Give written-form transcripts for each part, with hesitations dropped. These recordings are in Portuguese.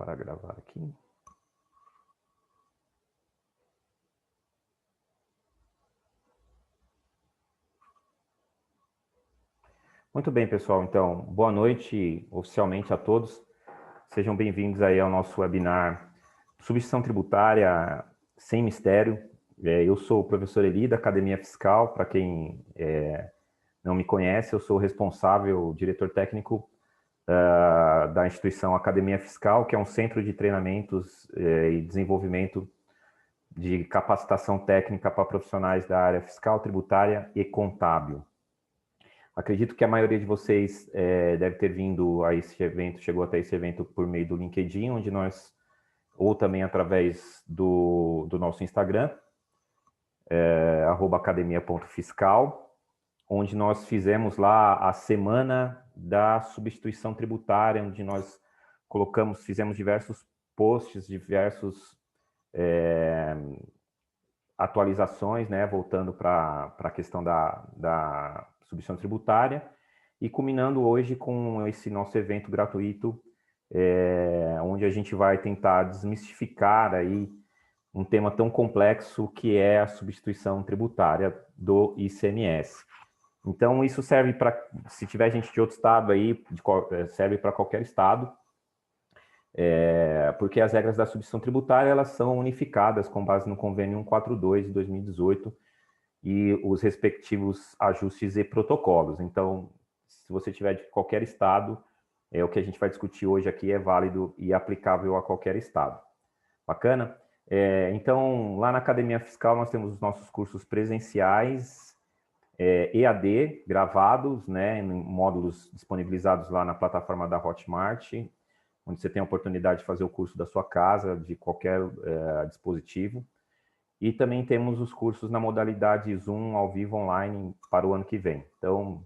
parar de gravar aqui. Muito bem, pessoal. Então, boa noite oficialmente a todos. Sejam bem-vindos aí ao nosso webinar Substituição Tributária Sem Mistério. Eu sou o professor Eli, da Academia Fiscal. Para quem não me conhece, eu sou o responsável, diretor técnico da instituição Academia Fiscal, que é um centro de treinamentos e desenvolvimento de capacitação técnica para profissionais da área fiscal, tributária e contábil. Acredito que a maioria de vocês deve ter vindo a esse evento, chegou até esse evento por meio do LinkedIn, onde nós, ou também através do nosso Instagram, @academia.fiscal, onde nós fizemos lá a semana da substituição tributária, onde nós fizemos diversos posts, diversos atualizações, né, voltando para a questão da substituição tributária, e culminando hoje com esse nosso evento gratuito, onde a gente vai tentar desmistificar aí um tema tão complexo que é a substituição tributária do ICMS. Então, isso serve para, se tiver gente de outro estado aí, serve para qualquer estado, porque as regras da substituição tributária, elas são unificadas com base no convênio 142 de 2018 e os respectivos ajustes e protocolos. Então, se você tiver de qualquer estado, o que a gente vai discutir hoje aqui é válido e aplicável a qualquer estado. Bacana? Então, lá na Academia Fiscal, nós temos os nossos cursos presenciais, EAD, gravados, né, em módulos disponibilizados lá na plataforma da Hotmart, onde você tem a oportunidade de fazer o curso da sua casa, de qualquer dispositivo. E também temos os cursos na modalidade Zoom, ao vivo, online, para o ano que vem. Então,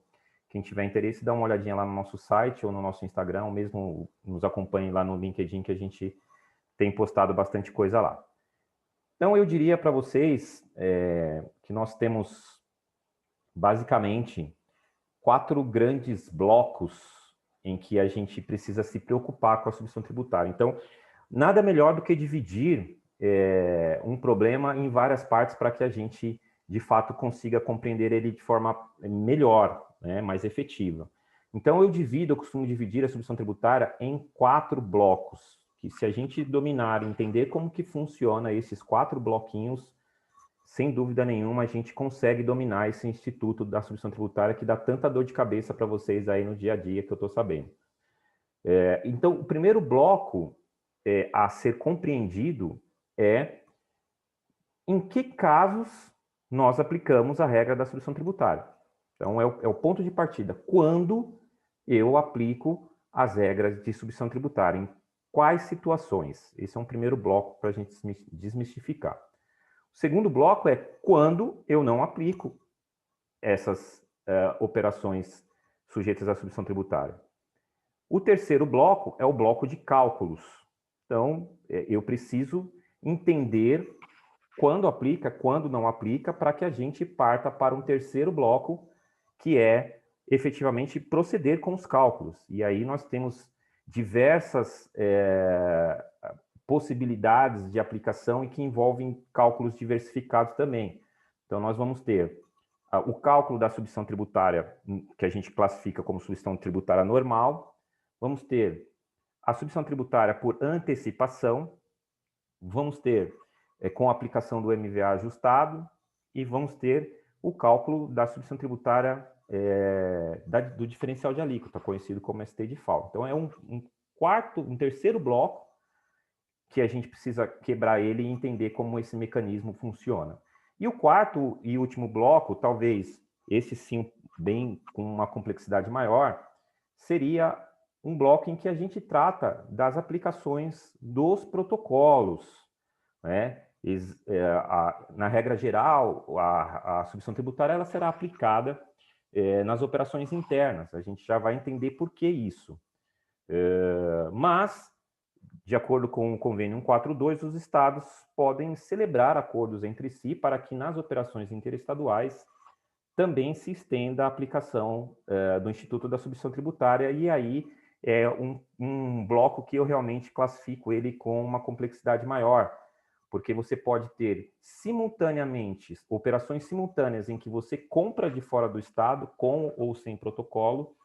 quem tiver interesse, dá uma olhadinha lá no nosso site ou no nosso Instagram, ou mesmo nos acompanhe lá no LinkedIn, que a gente tem postado bastante coisa lá. Então, eu diria para vocês que nós temos, basicamente, 4 grandes blocos em que a gente precisa se preocupar com a substituição tributária. Então, nada melhor do que dividir um problema em várias partes para que a gente, de fato, consiga compreender ele de forma melhor, né, mais efetiva. Então, eu costumo dividir a substituição tributária em 4 blocos, que se a gente dominar e entender como que funciona esses 4 bloquinhos, sem dúvida nenhuma, a gente consegue dominar esse instituto da substituição tributária que dá tanta dor de cabeça para vocês aí no dia a dia, que eu estou sabendo. Então, o primeiro bloco a ser compreendido é em que casos nós aplicamos a regra da substituição tributária. Então, é o ponto de partida. Quando eu aplico as regras de substituição tributária? Em quais situações? Esse é um primeiro bloco para a gente desmistificar. O segundo bloco é quando eu não aplico essas operações sujeitas à substituição tributária. O terceiro bloco é o bloco de cálculos. Então, eu preciso entender quando aplica, quando não aplica, para que a gente parta para um terceiro bloco, que é efetivamente proceder com os cálculos. E aí nós temos diversas possibilidades de aplicação e que envolvem cálculos diversificados também. Então, nós vamos ter o cálculo da substituição tributária, que a gente classifica como substituição tributária normal. Vamos ter a substituição tributária por antecipação. Vamos ter com a aplicação do MVA ajustado. E vamos ter o cálculo da substituição tributária do diferencial de alíquota, conhecido como ST default. Então, é um terceiro bloco que a gente precisa quebrar ele e entender como esse mecanismo funciona. E o quarto e último bloco, talvez esse sim bem com uma complexidade maior, seria um bloco em que a gente trata das aplicações dos protocolos, né? Na regra geral, a substituição tributária ela será aplicada nas operações internas. A gente já vai entender por que isso. Mas de acordo com o convênio 142, os estados podem celebrar acordos entre si para que nas operações interestaduais também se estenda a aplicação do Instituto da Substituição Tributária, e aí é um bloco que eu realmente classifico ele com uma complexidade maior, porque você pode ter simultaneamente operações simultâneas em que você compra de fora do estado com ou sem protocolo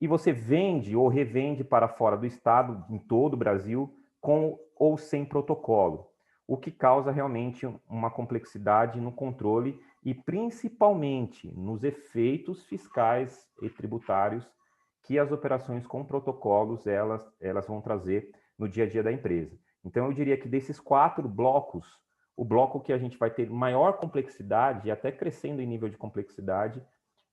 e você vende ou revende para fora do estado em todo o Brasil com ou sem protocolo, o que causa realmente uma complexidade no controle e principalmente nos efeitos fiscais e tributários que as operações com protocolos elas vão trazer no dia a dia da empresa. Então, eu diria que desses 4 blocos, o bloco que a gente vai ter maior complexidade, e até crescendo em nível de complexidade,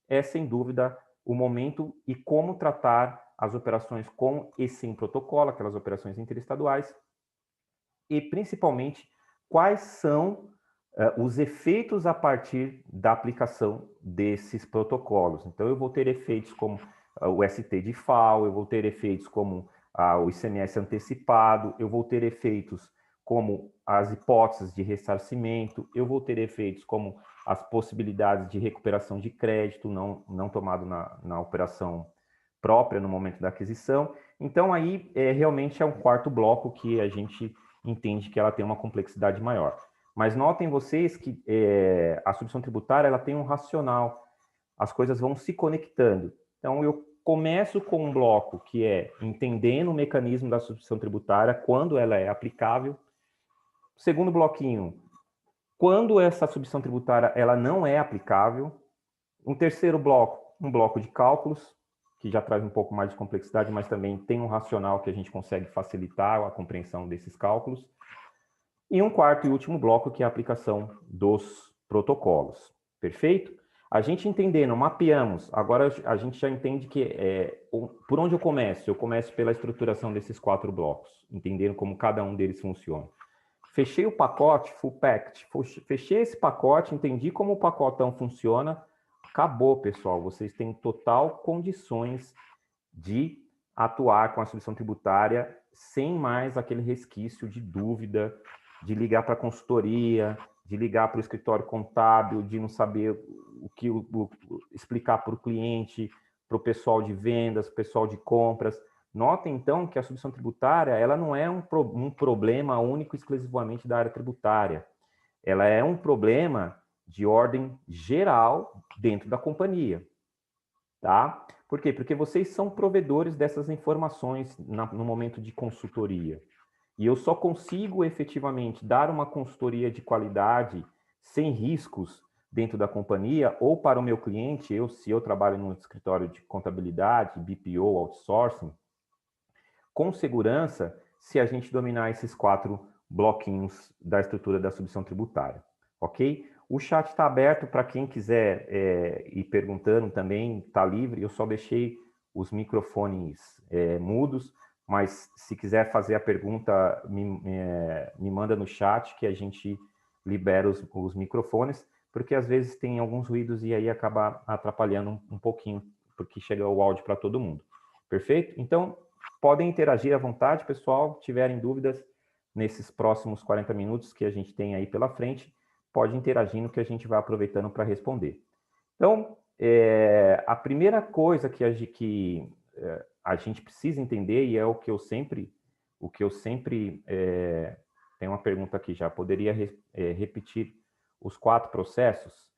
é, sem dúvida, o momento e como tratar as operações com e sem protocolo, aquelas operações interestaduais, e, principalmente, quais são os efeitos a partir da aplicação desses protocolos. Então, eu vou ter efeitos como o ST de FAO, eu vou ter efeitos como o ICMS antecipado, eu vou ter efeitos como as hipóteses de ressarcimento, eu vou ter efeitos como as possibilidades de recuperação de crédito não tomado na operação própria no momento da aquisição. Então, aí, realmente é um 4º bloco que a gente entende que ela tem uma complexidade maior. Mas notem vocês que a substituição tributária ela tem um racional, as coisas vão se conectando. Então, eu começo com um bloco que é entendendo o mecanismo da substituição tributária, quando ela é aplicável. Segundo bloquinho, quando essa substituição tributária ela não é aplicável. Um terceiro bloco, um bloco de cálculos, que já traz um pouco mais de complexidade, mas também tem um racional que a gente consegue facilitar a compreensão desses cálculos. E um 4º e último bloco, que é a aplicação dos protocolos. Perfeito? A gente entendendo, mapeamos, agora a gente já entende que por onde eu começo? Eu começo pela estruturação desses 4 blocos, entendendo como cada um deles funciona. Fechei o pacote, full packed, fechei esse pacote, entendi como o pacotão funciona, acabou, pessoal. Vocês têm total condições de atuar com a substituição tributária sem mais aquele resquício de dúvida, de ligar para a consultoria, de ligar para o escritório contábil, de não saber explicar para o cliente, para o pessoal de vendas, pessoal de compras. Notem, então, que a substituição tributária ela não é um problema único exclusivamente da área tributária. Ela é um problema de ordem geral dentro da companhia. Tá? Por quê? Porque vocês são provedores dessas informações no momento de consultoria. E eu só consigo efetivamente dar uma consultoria de qualidade sem riscos dentro da companhia ou para o meu cliente, se eu trabalho num escritório de contabilidade, BPO, outsourcing, com segurança, se a gente dominar esses 4 bloquinhos da estrutura da substituição tributária, ok? O chat está aberto para quem quiser ir perguntando também, está livre. Eu só deixei os microfones mudos, mas se quiser fazer a pergunta, me manda no chat que a gente libera os microfones, porque às vezes tem alguns ruídos e aí acaba atrapalhando um pouquinho, porque chega o áudio para todo mundo. Perfeito? Então, podem interagir à vontade, pessoal. Se tiverem dúvidas nesses próximos 40 minutos que a gente tem aí pela frente, pode interagir no que a gente vai aproveitando para responder. Então, a primeira coisa que a gente precisa entender, e é o que eu sempre tem uma pergunta aqui já, poderia repetir os 4 processos?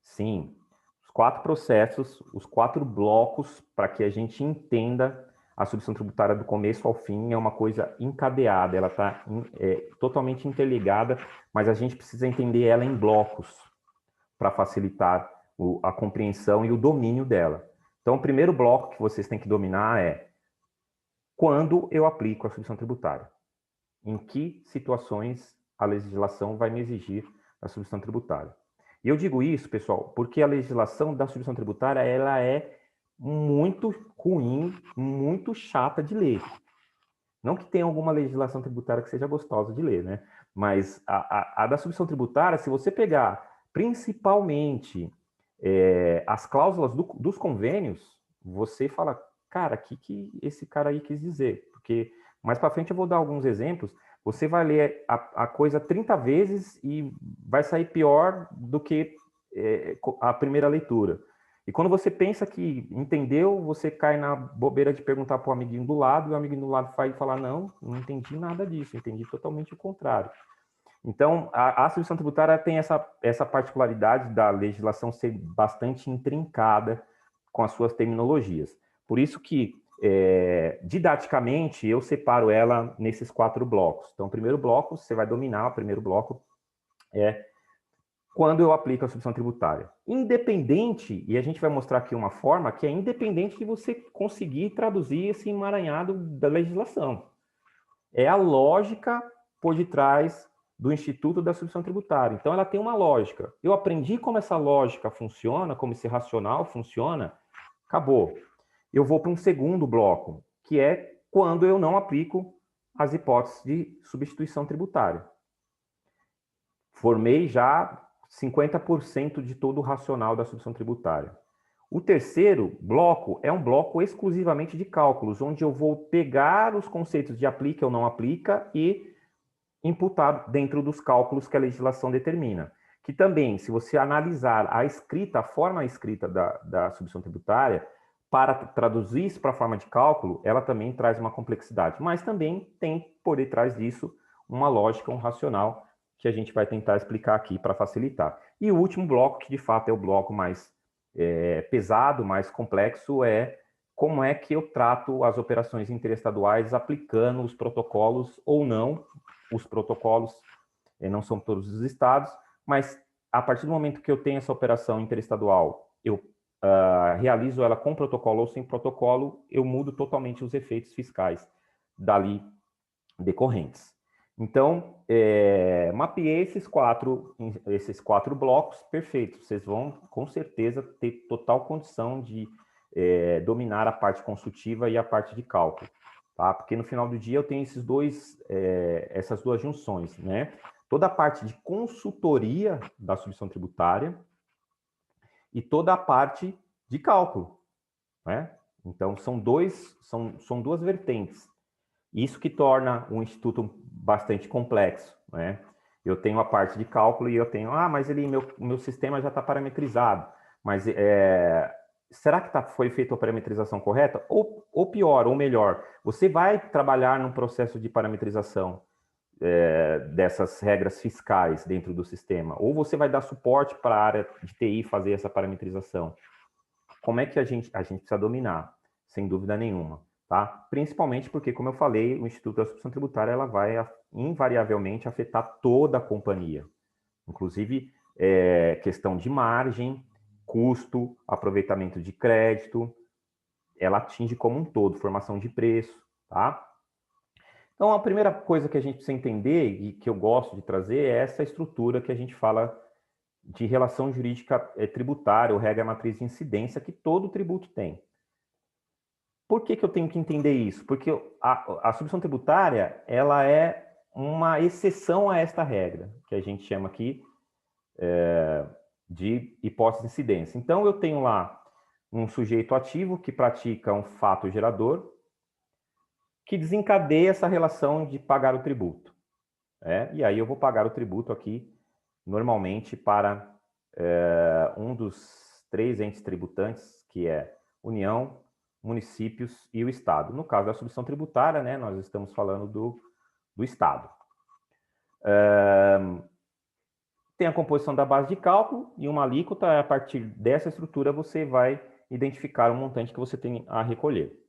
Sim, os 4 processos, os 4 blocos, para que a gente entenda a substituição tributária do começo ao fim, é uma coisa encadeada, ela está totalmente interligada, mas a gente precisa entender ela em blocos para facilitar a compreensão e o domínio dela. Então, o primeiro bloco que vocês têm que dominar é quando eu aplico a substituição tributária. Em que situações a legislação vai me exigir a substituição tributária. E eu digo isso, pessoal, porque a legislação da substituição tributária ela é muito ruim, muito chata de ler. Não que tenha alguma legislação tributária que seja gostosa de ler, né? Mas a da substituição tributária, se você pegar principalmente as cláusulas dos convênios, você fala, cara, o que esse cara aí quis dizer? Porque mais para frente eu vou dar alguns exemplos. Você vai ler a coisa 30 vezes e vai sair pior do que a primeira leitura. E quando você pensa que entendeu, você cai na bobeira de perguntar para o amiguinho do lado, e o amiguinho do lado vai falar, não entendi nada disso, entendi totalmente o contrário. Então, a substituição tributária tem essa particularidade da legislação ser bastante intrincada com as suas terminologias. Por isso que, didaticamente, eu separo ela nesses 4 blocos. Então, o primeiro bloco, você vai dominar, o primeiro bloco é quando eu aplico a substituição tributária. Independente, e a gente vai mostrar aqui uma forma que é independente de você conseguir traduzir esse emaranhado da legislação. É a lógica por detrás do Instituto da Substituição Tributária. Então, ela tem uma lógica. Eu aprendi como essa lógica funciona, como esse racional funciona, acabou. Eu vou para um segundo bloco, que é quando eu não aplico as hipóteses de substituição tributária. Formei já 50% de todo o racional da substituição tributária. O terceiro bloco é um bloco exclusivamente de cálculos, onde eu vou pegar os conceitos de aplica ou não aplica e imputar dentro dos cálculos que a legislação determina. Que também, se você analisar a escrita, a forma escrita da substituição tributária, para traduzir isso para a forma de cálculo, ela também traz uma complexidade. Mas também tem, por detrás disso, uma lógica, um racional, que a gente vai tentar explicar aqui para facilitar. E o último bloco, que de fato é o bloco mais pesado, mais complexo, é como é que eu trato as operações interestaduais aplicando os protocolos ou não. Os protocolos não são todos os estados, mas a partir do momento que eu tenho essa operação interestadual, eu realizo ela com protocolo ou sem protocolo, eu mudo totalmente os efeitos fiscais dali decorrentes. Então, mapeei esses quatro blocos, perfeito. Vocês vão, com certeza, ter total condição de dominar a parte consultiva e a parte de cálculo, tá? Porque no final do dia eu tenho essas duas junções, né? Toda a parte de consultoria da substituição tributária e toda a parte de cálculo, né? Então, são duas vertentes. Isso que torna um instituto bastante complexo, né? Eu tenho a parte de cálculo e eu tenho, mas meu sistema já está parametrizado. Mas será que foi feita a parametrização correta? Ou pior, ou melhor, você vai trabalhar num processo de parametrização dessas regras fiscais dentro do sistema? Ou você vai dar suporte para a área de TI fazer essa parametrização? Como é que a gente precisa dominar? Sem dúvida nenhuma. Tá? Principalmente porque, como eu falei, o Instituto da Substituição Tributária ela vai invariavelmente afetar toda a companhia, inclusive questão de margem, custo, aproveitamento de crédito, ela atinge como um todo, formação de preço, tá? Então, a primeira coisa que a gente precisa entender e que eu gosto de trazer é essa estrutura que a gente fala de relação jurídica tributária, ou regra matriz de incidência, que todo tributo tem. Por que eu tenho que entender isso? Porque a substituição tributária ela é uma exceção a esta regra, que a gente chama aqui de hipótese de incidência. Então, eu tenho lá um sujeito ativo que pratica um fato gerador que desencadeia essa relação de pagar o tributo. E aí eu vou pagar o tributo aqui, normalmente, para um dos 3 entes tributantes, que é União, municípios e o Estado. No caso da substituição tributária, né, nós estamos falando do Estado. Tem a composição da base de cálculo e uma alíquota. A partir dessa estrutura, você vai identificar o montante que você tem a recolher.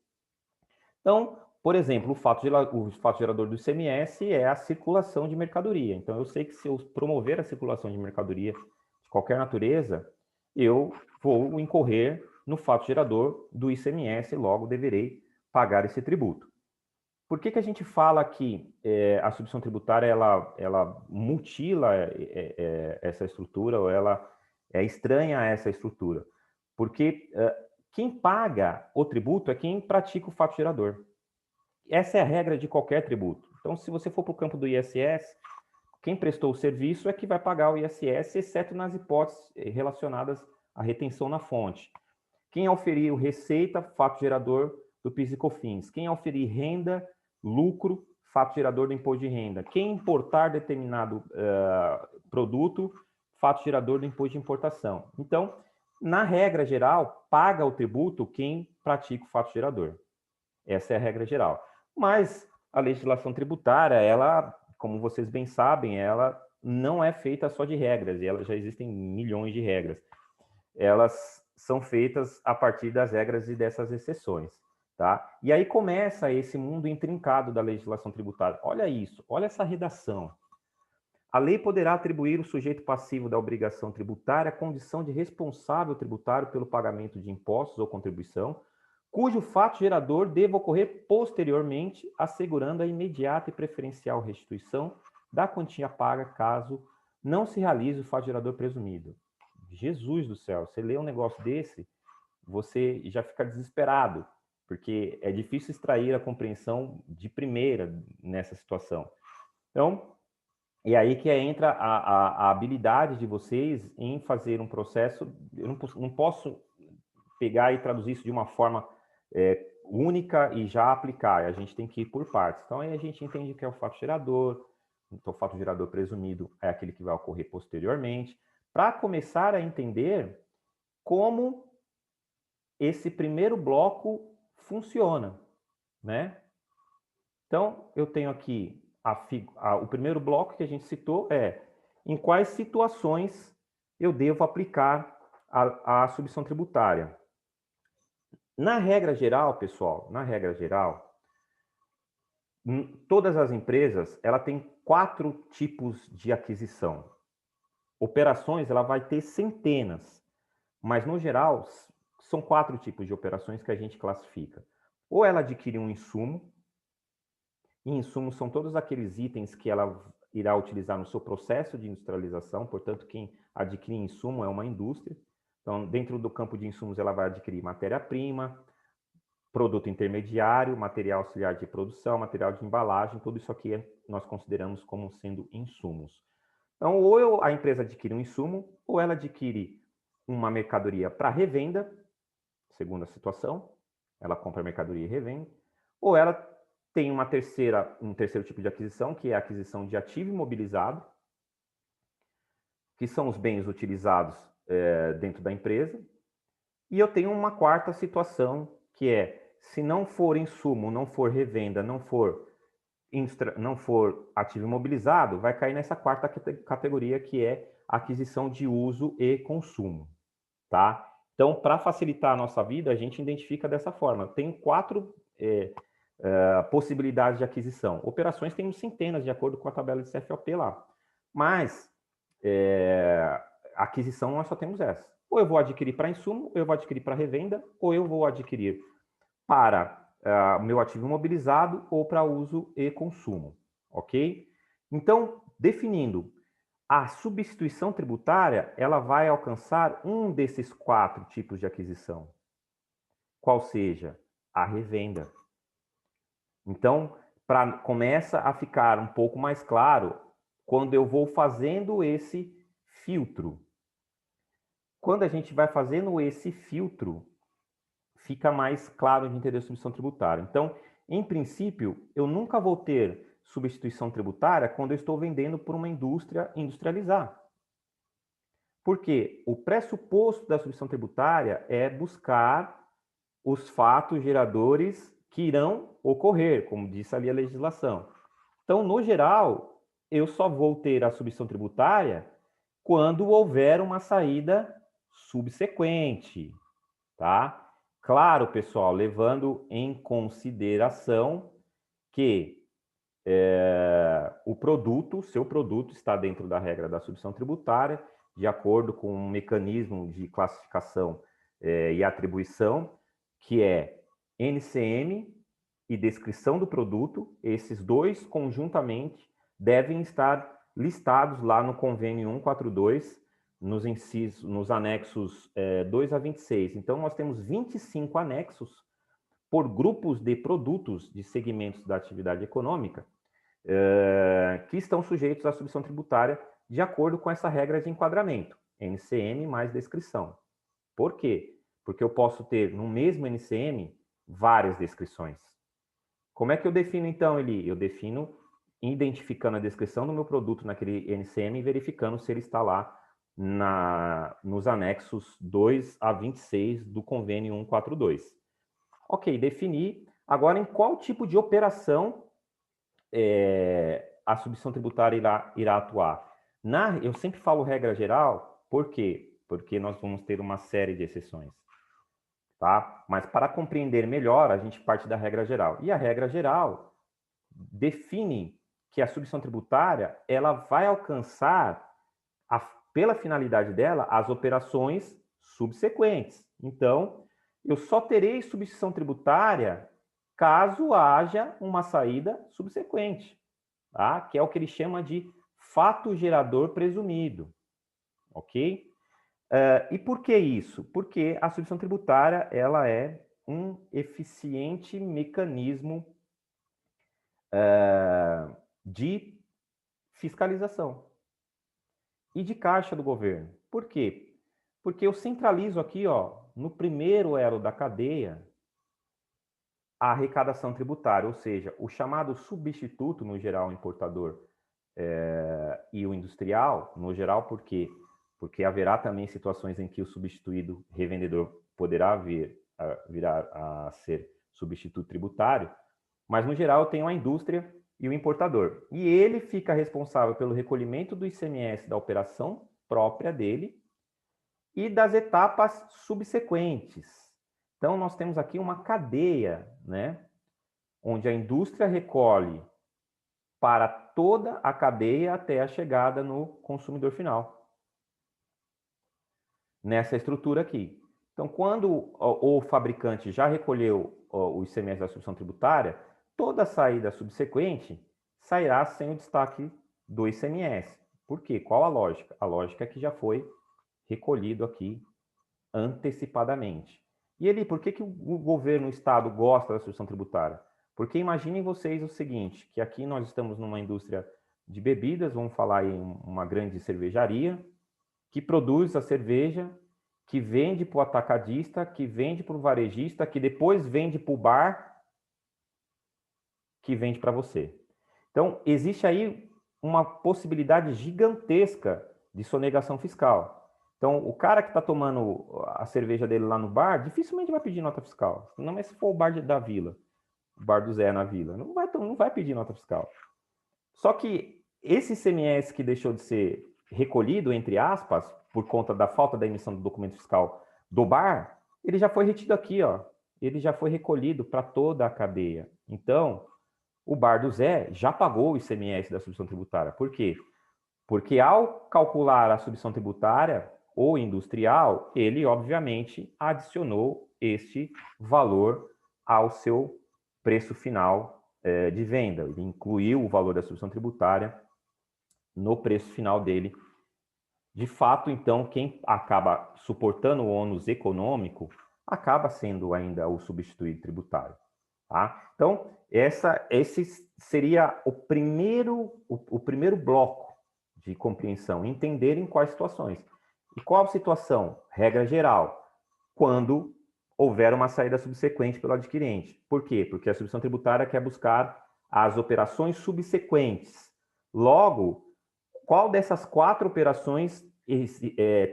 Então, por exemplo, o fato gerador do ICMS é a circulação de mercadoria. Então, eu sei que se eu promover a circulação de mercadoria de qualquer natureza, eu vou incorrer no fato gerador do ICMS, logo deverei pagar esse tributo. Por que a gente fala que a substituição tributária ela mutila essa estrutura, ou ela é estranha a essa estrutura? Porque quem paga o tributo é quem pratica o fato gerador. Essa é a regra de qualquer tributo. Então, se você for para o campo do ISS, quem prestou o serviço é que vai pagar o ISS, exceto nas hipóteses relacionadas à retenção na fonte. Quem auferiu receita, fato gerador do PIS e COFINS. Quem auferir renda, lucro, fato gerador do imposto de renda. Quem importar determinado produto, fato gerador do imposto de importação. Então, Na regra geral, paga o tributo quem pratica o fato gerador. Essa é a regra geral. Mas a legislação tributária, ela, como vocês bem sabem, ela não é feita só de regras, e elas já existem milhões de regras. Elas são feitas a partir das regras e dessas exceções, tá? E aí começa esse mundo intrincado da legislação tributária. Olha isso, olha essa redação. A lei poderá atribuir ao sujeito passivo da obrigação tributária a condição de responsável tributário pelo pagamento de impostos ou contribuição, cujo fato gerador deva ocorrer posteriormente, assegurando a imediata e preferencial restituição da quantia paga caso não se realize o fato gerador presumido. Jesus do céu, você lê um negócio desse, você já fica desesperado, porque é difícil extrair a compreensão de primeira nessa situação. Então, e aí que entra a habilidade de vocês em fazer um processo. Eu não posso pegar e traduzir isso de uma forma única e já aplicar. A gente tem que ir por partes. Então, aí a gente entende que é o fato gerador. Então, o fato gerador presumido é aquele que vai ocorrer posteriormente. Para começar a entender como esse primeiro bloco funciona, né? Então, eu tenho aqui o primeiro bloco que a gente citou é em quais situações eu devo aplicar a submissão tributária. Na regra geral, pessoal, na regra geral, todas as empresas ela tem 4 tipos de aquisição. Operações ela vai ter centenas, mas no geral são 4 tipos de operações que a gente classifica. Ou ela adquire um insumo, e insumos são todos aqueles itens que ela irá utilizar no seu processo de industrialização, portanto, quem adquire insumo é uma indústria. Então, dentro do campo de insumos, ela vai adquirir matéria-prima, produto intermediário, material auxiliar de produção, material de embalagem, tudo isso aqui nós consideramos como sendo insumos. Então, ou a empresa adquire um insumo, ou ela adquire uma mercadoria para revenda, segunda situação, ela compra a mercadoria e revende, ou ela tem um terceiro tipo de aquisição, que é a aquisição de ativo imobilizado, que são os bens utilizados dentro da empresa. E eu tenho uma quarta situação, que é, se não for insumo, não for revenda, não for ativo imobilizado, vai cair nessa quarta categoria, que é aquisição de uso e consumo, tá? Então, para facilitar a nossa vida, a gente identifica dessa forma. Tem 4 possibilidades de aquisição. Operações tem centenas, de acordo com a tabela de CFOP lá. Mas, aquisição nós só temos essa. Ou eu vou adquirir para insumo, ou eu vou adquirir para revenda, ou eu vou adquirir para meu ativo imobilizado ou para uso e consumo, ok? Então, definindo, a substituição tributária, ela vai alcançar um desses 4 tipos de aquisição, qual seja a revenda. Então, começa a ficar um pouco mais claro quando eu vou fazendo esse filtro. Quando a gente vai fazendo esse filtro, fica mais claro de entender a substituição tributária. Então, em princípio, eu nunca vou ter substituição tributária quando eu estou vendendo para uma indústria industrializar. Porque o pressuposto da substituição tributária é buscar os fatos geradores que irão ocorrer, como disse ali a legislação. Então, no geral, eu só vou ter a substituição tributária quando houver uma saída subsequente, tá? Claro, pessoal, levando em consideração que o seu produto está dentro da regra da substituição tributária, de acordo com um mecanismo de classificação e atribuição, que é NCM e descrição do produto. Esses dois conjuntamente devem estar listados lá no convênio 142, nos anexos 2 a 26. Então, nós temos 25 anexos por grupos de produtos de segmentos da atividade econômica que estão sujeitos à substituição tributária de acordo com essa regra de enquadramento, NCM mais descrição. Por quê? Porque eu posso ter no mesmo NCM várias descrições. Como é que eu defino então, Eli? Eu defino identificando a descrição do meu produto naquele NCM e verificando se ele está lá nos anexos 2 a 26 do convênio 142. Ok, definir. Agora, em qual tipo de operação a substituição tributária irá atuar? Eu sempre falo regra geral, por quê? Porque nós vamos ter uma série de exceções. Tá? Mas para compreender melhor, a gente parte da regra geral. E a regra geral define que a substituição tributária ela vai alcançar, pela finalidade dela, as operações subsequentes. Então, eu só terei substituição tributária caso haja uma saída subsequente, tá? Que é o que ele chama de fato gerador presumido, ok? E por que isso? Porque a substituição tributária ela é um eficiente mecanismo de fiscalização e de caixa do governo. Por quê? Porque eu centralizo aqui, ó, no primeiro elo da cadeia, a arrecadação tributária, ou seja, o chamado substituto, no geral, importador e o industrial, no geral, por quê? Porque haverá também situações em que o substituído revendedor poderá virar a ser substituto tributário, mas no geral eu tenho a indústria e o importador. E ele fica responsável pelo recolhimento do ICMS da operação própria dele e das etapas subsequentes. Então nós temos aqui uma cadeia, né, onde a indústria recolhe para toda a cadeia até a chegada no consumidor final. Nessa estrutura aqui. Então, quando o fabricante já recolheu o ICMS da substituição tributária, toda saída subsequente sairá sem o destaque do ICMS. Por quê? Qual a lógica? A lógica é que já foi recolhido aqui antecipadamente. E Eli, por que o governo, o Estado gosta da substituição tributária? Porque imaginem vocês o seguinte, que aqui nós estamos numa indústria de bebidas, vamos falar em uma grande cervejaria, que produz a cerveja, que vende para o atacadista, que vende para o varejista, que depois vende para o bar, que vende para você. Então, existe aí uma possibilidade gigantesca de sonegação fiscal. Então, o cara que está tomando a cerveja dele lá no bar, dificilmente vai pedir nota fiscal. Não, mas se for o bar da vila, o bar do Zé na vila, não vai pedir nota fiscal. Só que esse ICMS que deixou de ser recolhido, entre aspas, por conta da falta da emissão do documento fiscal do bar, ele já foi retido aqui, ó. Ele já foi recolhido para toda a cadeia. Então, o bar do Zé já pagou o ICMS da substituição tributária. Por quê? Porque ao calcular a substituição tributária, o industrial, ele obviamente adicionou este valor ao seu preço final de venda. Ele incluiu o valor da substituição tributária no preço final dele. De fato, então, quem acaba suportando o ônus econômico acaba sendo ainda o substituído tributário. Tá? Então, esse seria o primeiro bloco de compreensão, entender em quais situações. E qual situação? Regra geral, quando houver uma saída subsequente pelo adquirente. Por quê? Porque a substituição tributária quer buscar as operações subsequentes. Logo, qual dessas 4 operações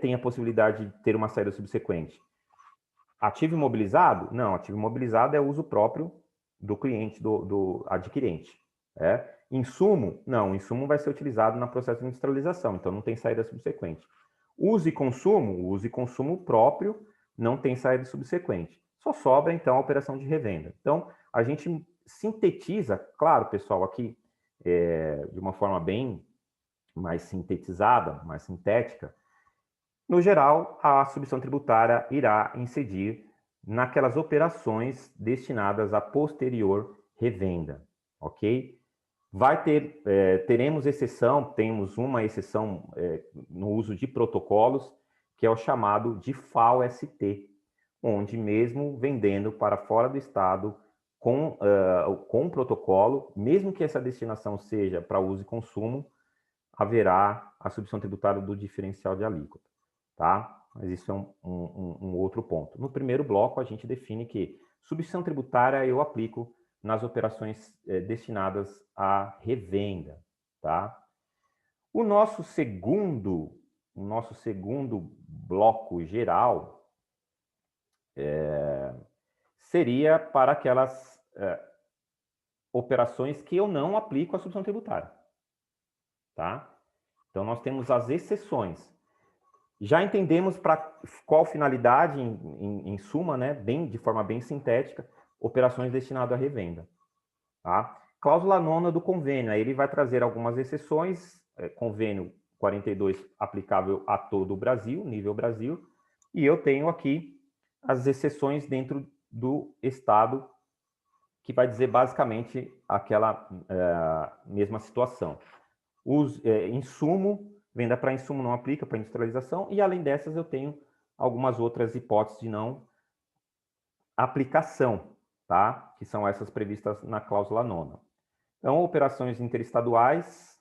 tem a possibilidade de ter uma saída subsequente? Ativo imobilizado? Não, ativo imobilizado é uso próprio do cliente, do adquirente. Insumo? Não, o insumo vai ser utilizado no processo de industrialização, então não tem saída subsequente. Uso e consumo próprio, não tem saída subsequente. Só sobra, então, a operação de revenda. Então, a gente sintetiza, claro, pessoal, aqui, de uma forma bem mais sintetizada, mais sintética. No geral, a substituição tributária irá incidir naquelas operações destinadas à posterior revenda, ok? Teremos exceção, temos uma exceção no uso de protocolos, que é o chamado de FAO-ST, onde mesmo vendendo para fora do estado com protocolo, mesmo que essa destinação seja para uso e consumo, haverá a substituição tributária do diferencial de alíquota, tá? Mas isso é um outro ponto. No primeiro bloco, a gente define que substituição tributária eu aplico nas operações destinadas à revenda, tá? O nosso segundo o nosso segundo bloco geral seria para aquelas operações que eu não aplico a substituição tributária. Tá? Então, nós temos as exceções. Já entendemos para qual finalidade, em suma, né, de forma bem sintética, operações destinadas à revenda. Tá? Cláusula 9ª do convênio, aí ele vai trazer algumas exceções, convênio 42 aplicável a todo o Brasil, nível Brasil, e eu tenho aqui as exceções dentro do Estado, que vai dizer basicamente aquela mesma situação. Insumo, venda para insumo não aplica para industrialização, e além dessas eu tenho algumas outras hipóteses de não aplicação, tá? Que são essas previstas na cláusula 9ª. Então, operações interestaduais,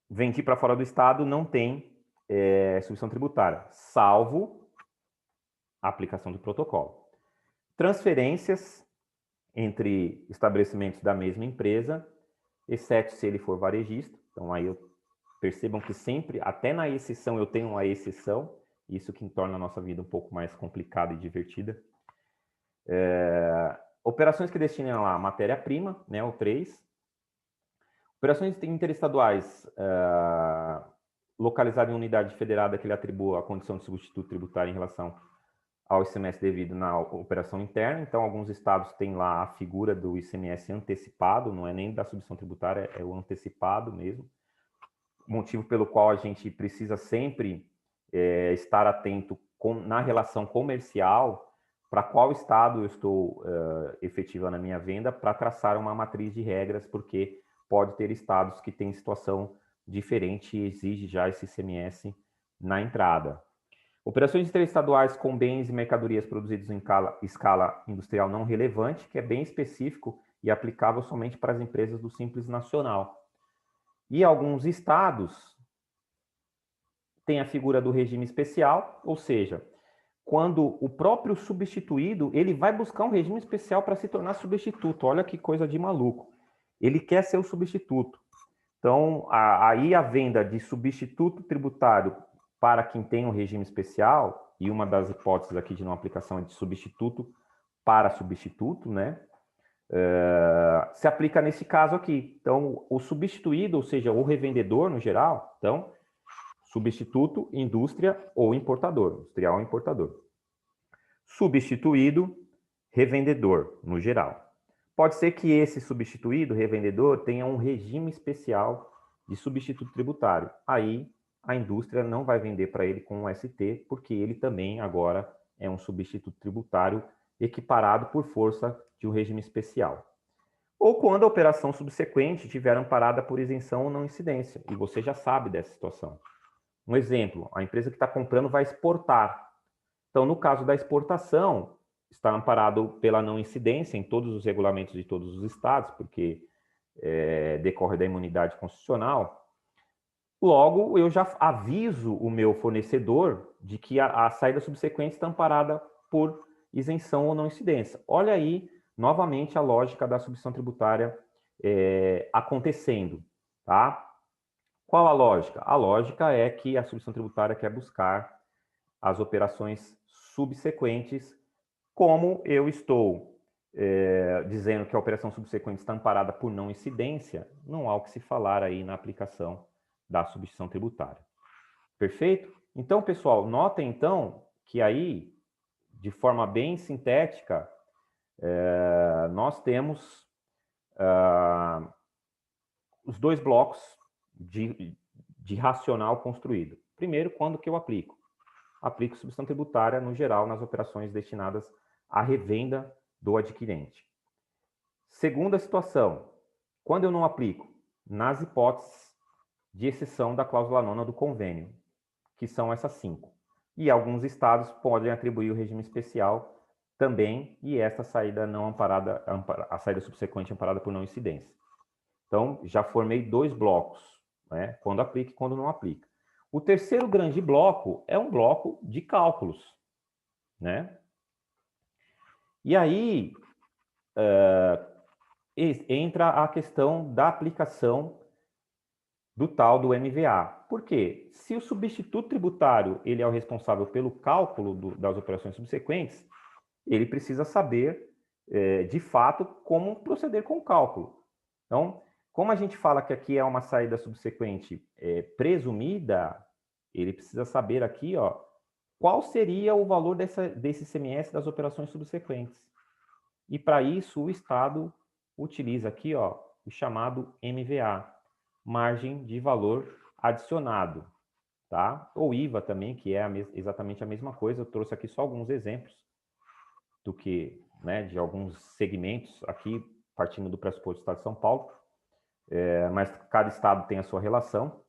vendi para fora do estado, não tem substituição tributária, salvo a aplicação do protocolo. Transferências entre estabelecimentos da mesma empresa, exceto se ele for varejista. Então, aí percebam que sempre, até na exceção, eu tenho uma exceção, isso que torna a nossa vida um pouco mais complicada e divertida. Operações que destinam a matéria-prima, né, o 3. Operações interestaduais localizadas em unidade federada que lhe atribua a condição de substituto tributário em relação ao ICMS devido na operação interna. Então, alguns estados têm lá a figura do ICMS antecipado, não é nem da substituição tributária, é o antecipado mesmo. Motivo pelo qual a gente precisa sempre estar atento na relação comercial para qual estado eu estou efetivando a minha venda, para traçar uma matriz de regras, porque pode ter estados que têm situação diferente e exige já esse ICMS na entrada. Operações interestaduais com bens e mercadorias produzidos em escala industrial não relevante, que é bem específico e aplicável somente para as empresas do Simples Nacional. E alguns estados têm a figura do regime especial, ou seja, quando o próprio substituído, ele vai buscar um regime especial para se tornar substituto. Olha que coisa de maluco. Ele quer ser o substituto. Então, aí a venda de substituto tributário para quem tem um regime especial, e uma das hipóteses aqui de não aplicação é de substituto para substituto, né? Se aplica nesse caso aqui. Então, o substituído, ou seja, o revendedor no geral, então, substituto, indústria ou importador, industrial ou importador. Substituído, revendedor, no geral. Pode ser que esse substituído, revendedor, tenha um regime especial de substituto tributário. Aí, a indústria não vai vender para ele com um ST, porque ele também agora é um substituto tributário equiparado por força de um regime especial. Ou quando a operação subsequente tiver amparada por isenção ou não incidência, e você já sabe dessa situação. Um exemplo, a empresa que está comprando vai exportar. Então, no caso da exportação, está amparado pela não incidência em todos os regulamentos de todos os estados, porque decorre da imunidade constitucional. Logo, eu já aviso o meu fornecedor de que a saída subsequente está amparada por isenção ou não incidência. Olha aí, novamente, a lógica da substituição tributária acontecendo, tá? Qual a lógica? A lógica é que a substituição tributária quer buscar as operações subsequentes, como eu estou dizendo que a operação subsequente está amparada por não incidência, não há o que se falar aí na aplicação da substituição tributária. Perfeito? Então, pessoal, notem então que aí, de forma bem sintética, nós temos os dois blocos de racional construído. Primeiro, quando que eu aplico? Aplico substituição tributária, no geral, nas operações destinadas à revenda do adquirente. Segunda situação, quando eu não aplico? Nas hipóteses de exceção da cláusula 9ª do convênio, que são essas 5. E alguns estados podem atribuir o regime especial também, e esta saída não amparada, a saída subsequente amparada por não incidência. Então, já formei 2 blocos, né? Quando aplica e quando não aplica. O terceiro grande bloco é um bloco de cálculos, né? E aí entra a questão da aplicação do tal do MVA. Por quê? Se o substituto tributário ele é o responsável pelo cálculo das operações subsequentes, ele precisa saber, de fato, como proceder com o cálculo. Então, como a gente fala que aqui é uma saída subsequente presumida, ele precisa saber aqui, ó, qual seria o valor desse ICMS das operações subsequentes. E para isso o Estado utiliza aqui, ó, o chamado MVA, margem de valor adicionado, tá? Ou IVA também, que é exatamente a mesma coisa. Eu trouxe aqui só alguns exemplos do que, né, de alguns segmentos aqui, partindo do pressuposto do Estado de São Paulo, mas cada estado tem a sua relação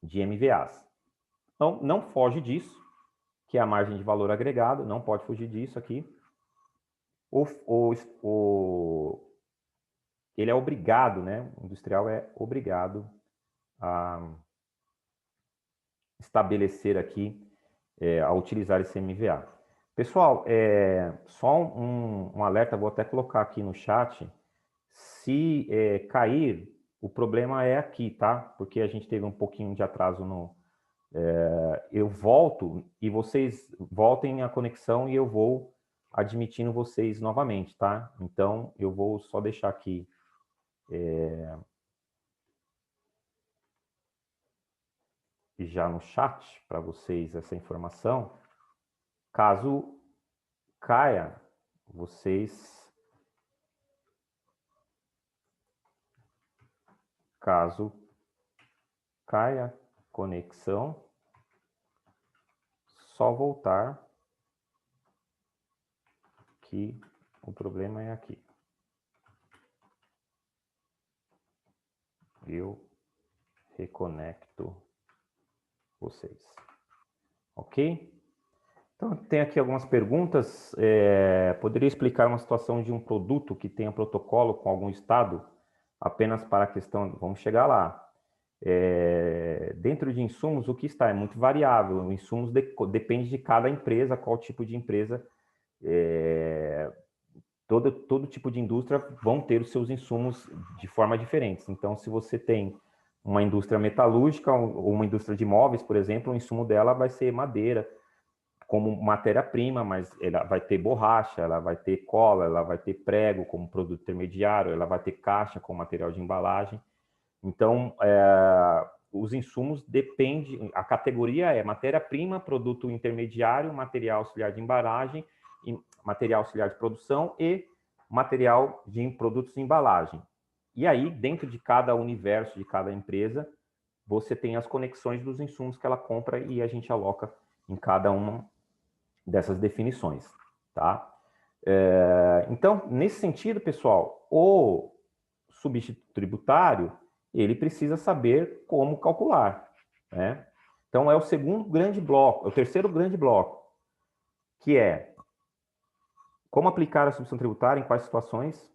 de MVAs. Então, não foge disso, que é a margem de valor agregado, não pode fugir disso aqui. Ele é obrigado, né? O industrial é obrigado a estabelecer aqui, a utilizar esse MVA. Pessoal, só um alerta, vou até colocar aqui no chat. Se cair, o problema é aqui, tá? Porque a gente teve um pouquinho de atraso no... eu volto e vocês voltem a conexão e eu vou admitindo vocês novamente, tá? Então, eu vou só deixar aqui já no chat para vocês essa informação. Caso caia, caso caia conexão, só voltar que o problema é aqui. Eu reconecto vocês. Ok? Então, tem aqui algumas perguntas. Poderia explicar uma situação de um produto que tenha protocolo com algum estado apenas para a questão... Vamos chegar lá. Dentro de insumos, o que está? É muito variável. O insumos depende de cada empresa, qual tipo de empresa. Todo tipo de indústria vão ter os seus insumos de forma diferente. Então, se você tem uma indústria metalúrgica ou uma indústria de móveis, por exemplo, o insumo dela vai ser madeira como matéria-prima, mas ela vai ter borracha, ela vai ter cola, ela vai ter prego como produto intermediário, ela vai ter caixa como material de embalagem. Então, os insumos dependem, a categoria é matéria-prima, produto intermediário, material auxiliar de embalagem, material auxiliar de produção e material de produtos de embalagem. E aí, dentro de cada universo, de cada empresa, você tem as conexões dos insumos que ela compra e a gente aloca em cada uma dessas definições, tá? Então, nesse sentido, pessoal, o substituto tributário, ele precisa saber como calcular, né? Então, é o segundo grande bloco, é o terceiro grande bloco, que é como aplicar a substituição tributária, em quais situações,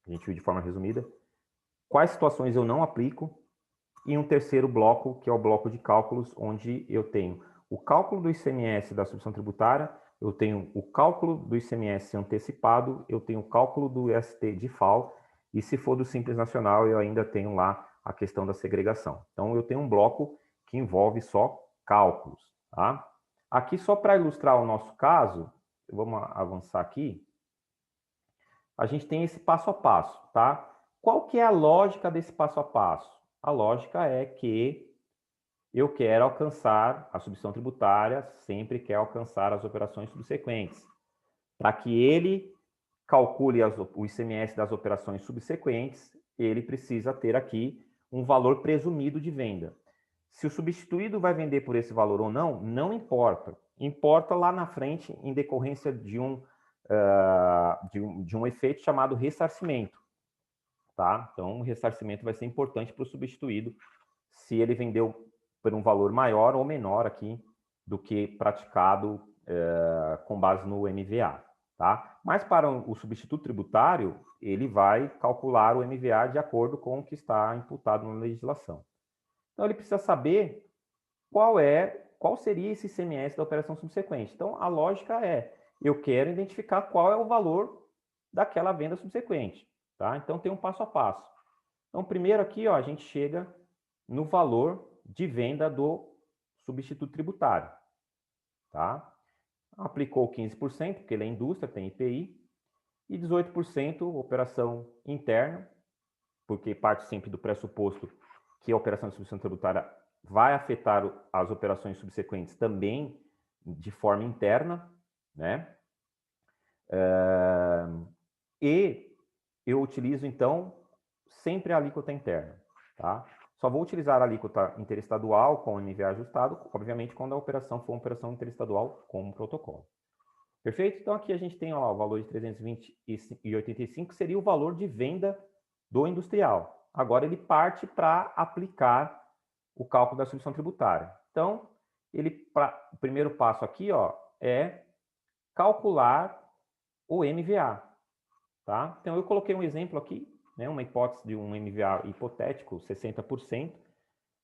a gente viu de forma resumida, quais situações eu não aplico, e um terceiro bloco, que é o bloco de cálculos, onde eu tenho o cálculo do ICMS da substituição tributária, eu tenho o cálculo do ICMS antecipado, eu tenho o cálculo do IST de FAO, e se for do Simples Nacional, eu ainda tenho lá a questão da segregação. Então, eu tenho um bloco que envolve só cálculos, tá? Aqui, só para ilustrar o nosso caso, vamos avançar aqui, a gente tem esse passo a passo, tá? Qual que é a lógica desse passo a passo? A lógica é que eu quero alcançar a substituição tributária, sempre quer alcançar as operações subsequentes. Para que ele calcule o ICMS das operações subsequentes, ele precisa ter aqui um valor presumido de venda. Se o substituído vai vender por esse valor ou não, não importa. Importa lá na frente, em decorrência de um efeito chamado ressarcimento. Tá? Então, o ressarcimento vai ser importante para o substituído se ele vendeu por um valor maior ou menor aqui do que praticado com base no MVA. Tá? Mas para o substituto tributário, ele vai calcular o MVA de acordo com o que está imputado na legislação. Então, ele precisa saber qual seria esse ICMS da operação subsequente. Então, a lógica é, eu quero identificar qual é o valor daquela venda subsequente. Tá? Então, tem um passo a passo. Então, primeiro aqui, ó, a gente chega no valor de venda do substituto tributário, tá? Aplicou 15%, porque ele é indústria, tem IPI, e 18% operação interna, porque parte sempre do pressuposto que a operação de substituição tributária vai afetar as operações subsequentes também de forma interna, né? E eu utilizo, então, sempre a alíquota interna, tá? Só vou utilizar a alíquota interestadual com o MVA ajustado, obviamente, quando a operação for uma operação interestadual com um protocolo. Perfeito? Então, aqui a gente tem ó, o valor de 320,85, que seria o valor de venda do industrial. Agora, ele parte para aplicar o cálculo da substituição tributária. Então, o primeiro passo aqui ó, é calcular o MVA. Tá? Então, eu coloquei um exemplo aqui, né, uma hipótese de um MVA hipotético, 60%. O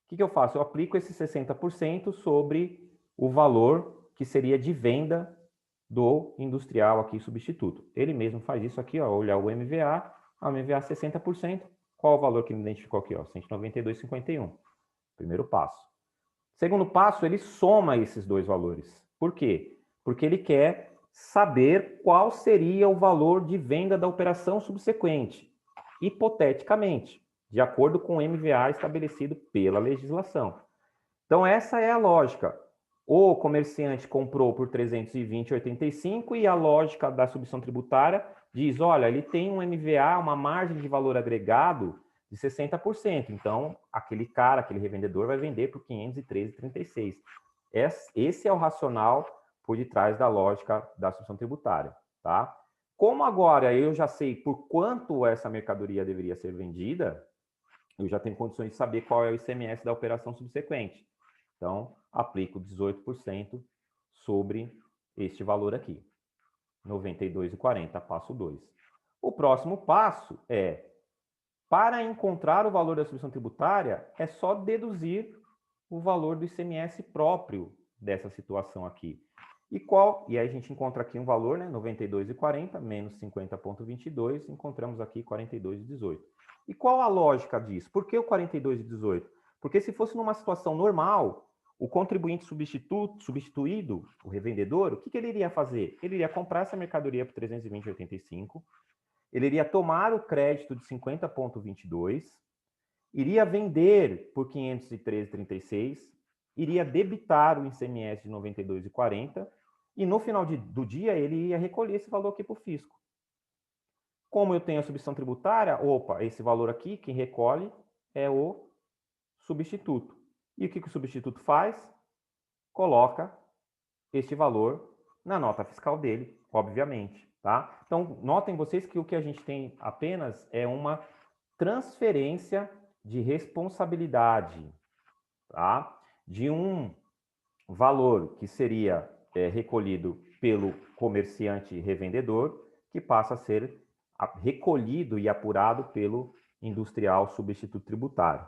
que eu faço? Eu aplico esse 60% sobre o valor que seria de venda do industrial aqui substituto. Ele mesmo faz isso aqui, ó, olhar o MVA, o MVA 60%, qual o valor que ele identificou aqui? Ó, 192,51. Primeiro passo. Segundo passo, ele soma esses dois valores. Por quê? Porque ele quer saber qual seria o valor de venda da operação subsequente, hipoteticamente, de acordo com o MVA estabelecido pela legislação. Então, essa é a lógica. O comerciante comprou por 320,85 e a lógica da substituição tributária diz, olha, ele tem um MVA, uma margem de valor agregado de 60%. Então, aquele revendedor vai vender por 513,36. Esse é o racional por detrás da lógica da substituição tributária, tá? Como agora eu já sei por quanto essa mercadoria deveria ser vendida, eu já tenho condições de saber qual é o ICMS da operação subsequente. Então, aplico 18% sobre este valor aqui. 92,40, passo 2. O próximo passo é, para encontrar o valor da substituição tributária, é só deduzir o valor do ICMS próprio dessa situação aqui. E aí a gente encontra aqui um valor, né, 92,40 menos 50,22, encontramos aqui 42,18. E qual a lógica disso? Por que o 42,18? Porque se fosse numa situação normal, o contribuinte substituído, o revendedor, o que ele iria fazer? Ele iria comprar essa mercadoria por 320,85, ele iria tomar o crédito de 50,22, iria vender por 513,36, iria debitar o ICMS de 92,40 e no final do dia ele ia recolher esse valor aqui para o fisco. Como eu tenho a substituição tributária, opa, esse valor aqui, quem recolhe é o substituto. E o que o substituto faz? Coloca este valor na nota fiscal dele, obviamente, tá? Então, notem vocês que o que a gente tem apenas é uma transferência de responsabilidade, tá? De um valor que seria recolhido pelo comerciante revendedor, que passa a ser recolhido e apurado pelo industrial substituto tributário,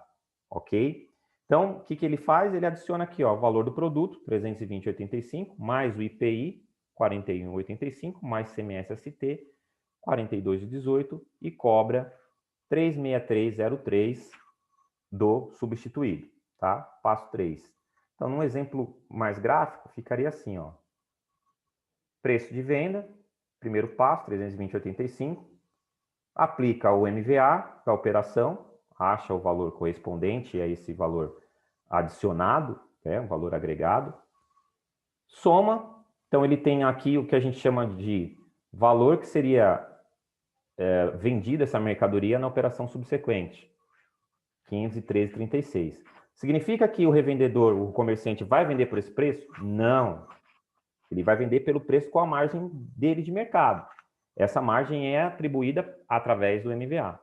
ok? Então, o que ele faz? Ele adiciona aqui ó, o valor do produto, 320,85, mais o IPI, 41,85, mais CMS-ST, 42,18, e cobra 363,03 do substituído, tá? Passo 3. Então, num exemplo mais gráfico, ficaria assim, ó. Preço de venda, primeiro passo, 320,85, aplica o MVA da operação, acha o valor correspondente a esse valor adicionado, um valor agregado, soma, então ele tem aqui o que a gente chama de valor que seria vendida essa mercadoria na operação subsequente, 513,36. Significa que o revendedor, o comerciante, vai vender por esse preço? Não. Ele vai vender pelo preço com a margem dele de mercado. Essa margem é atribuída através do MVA.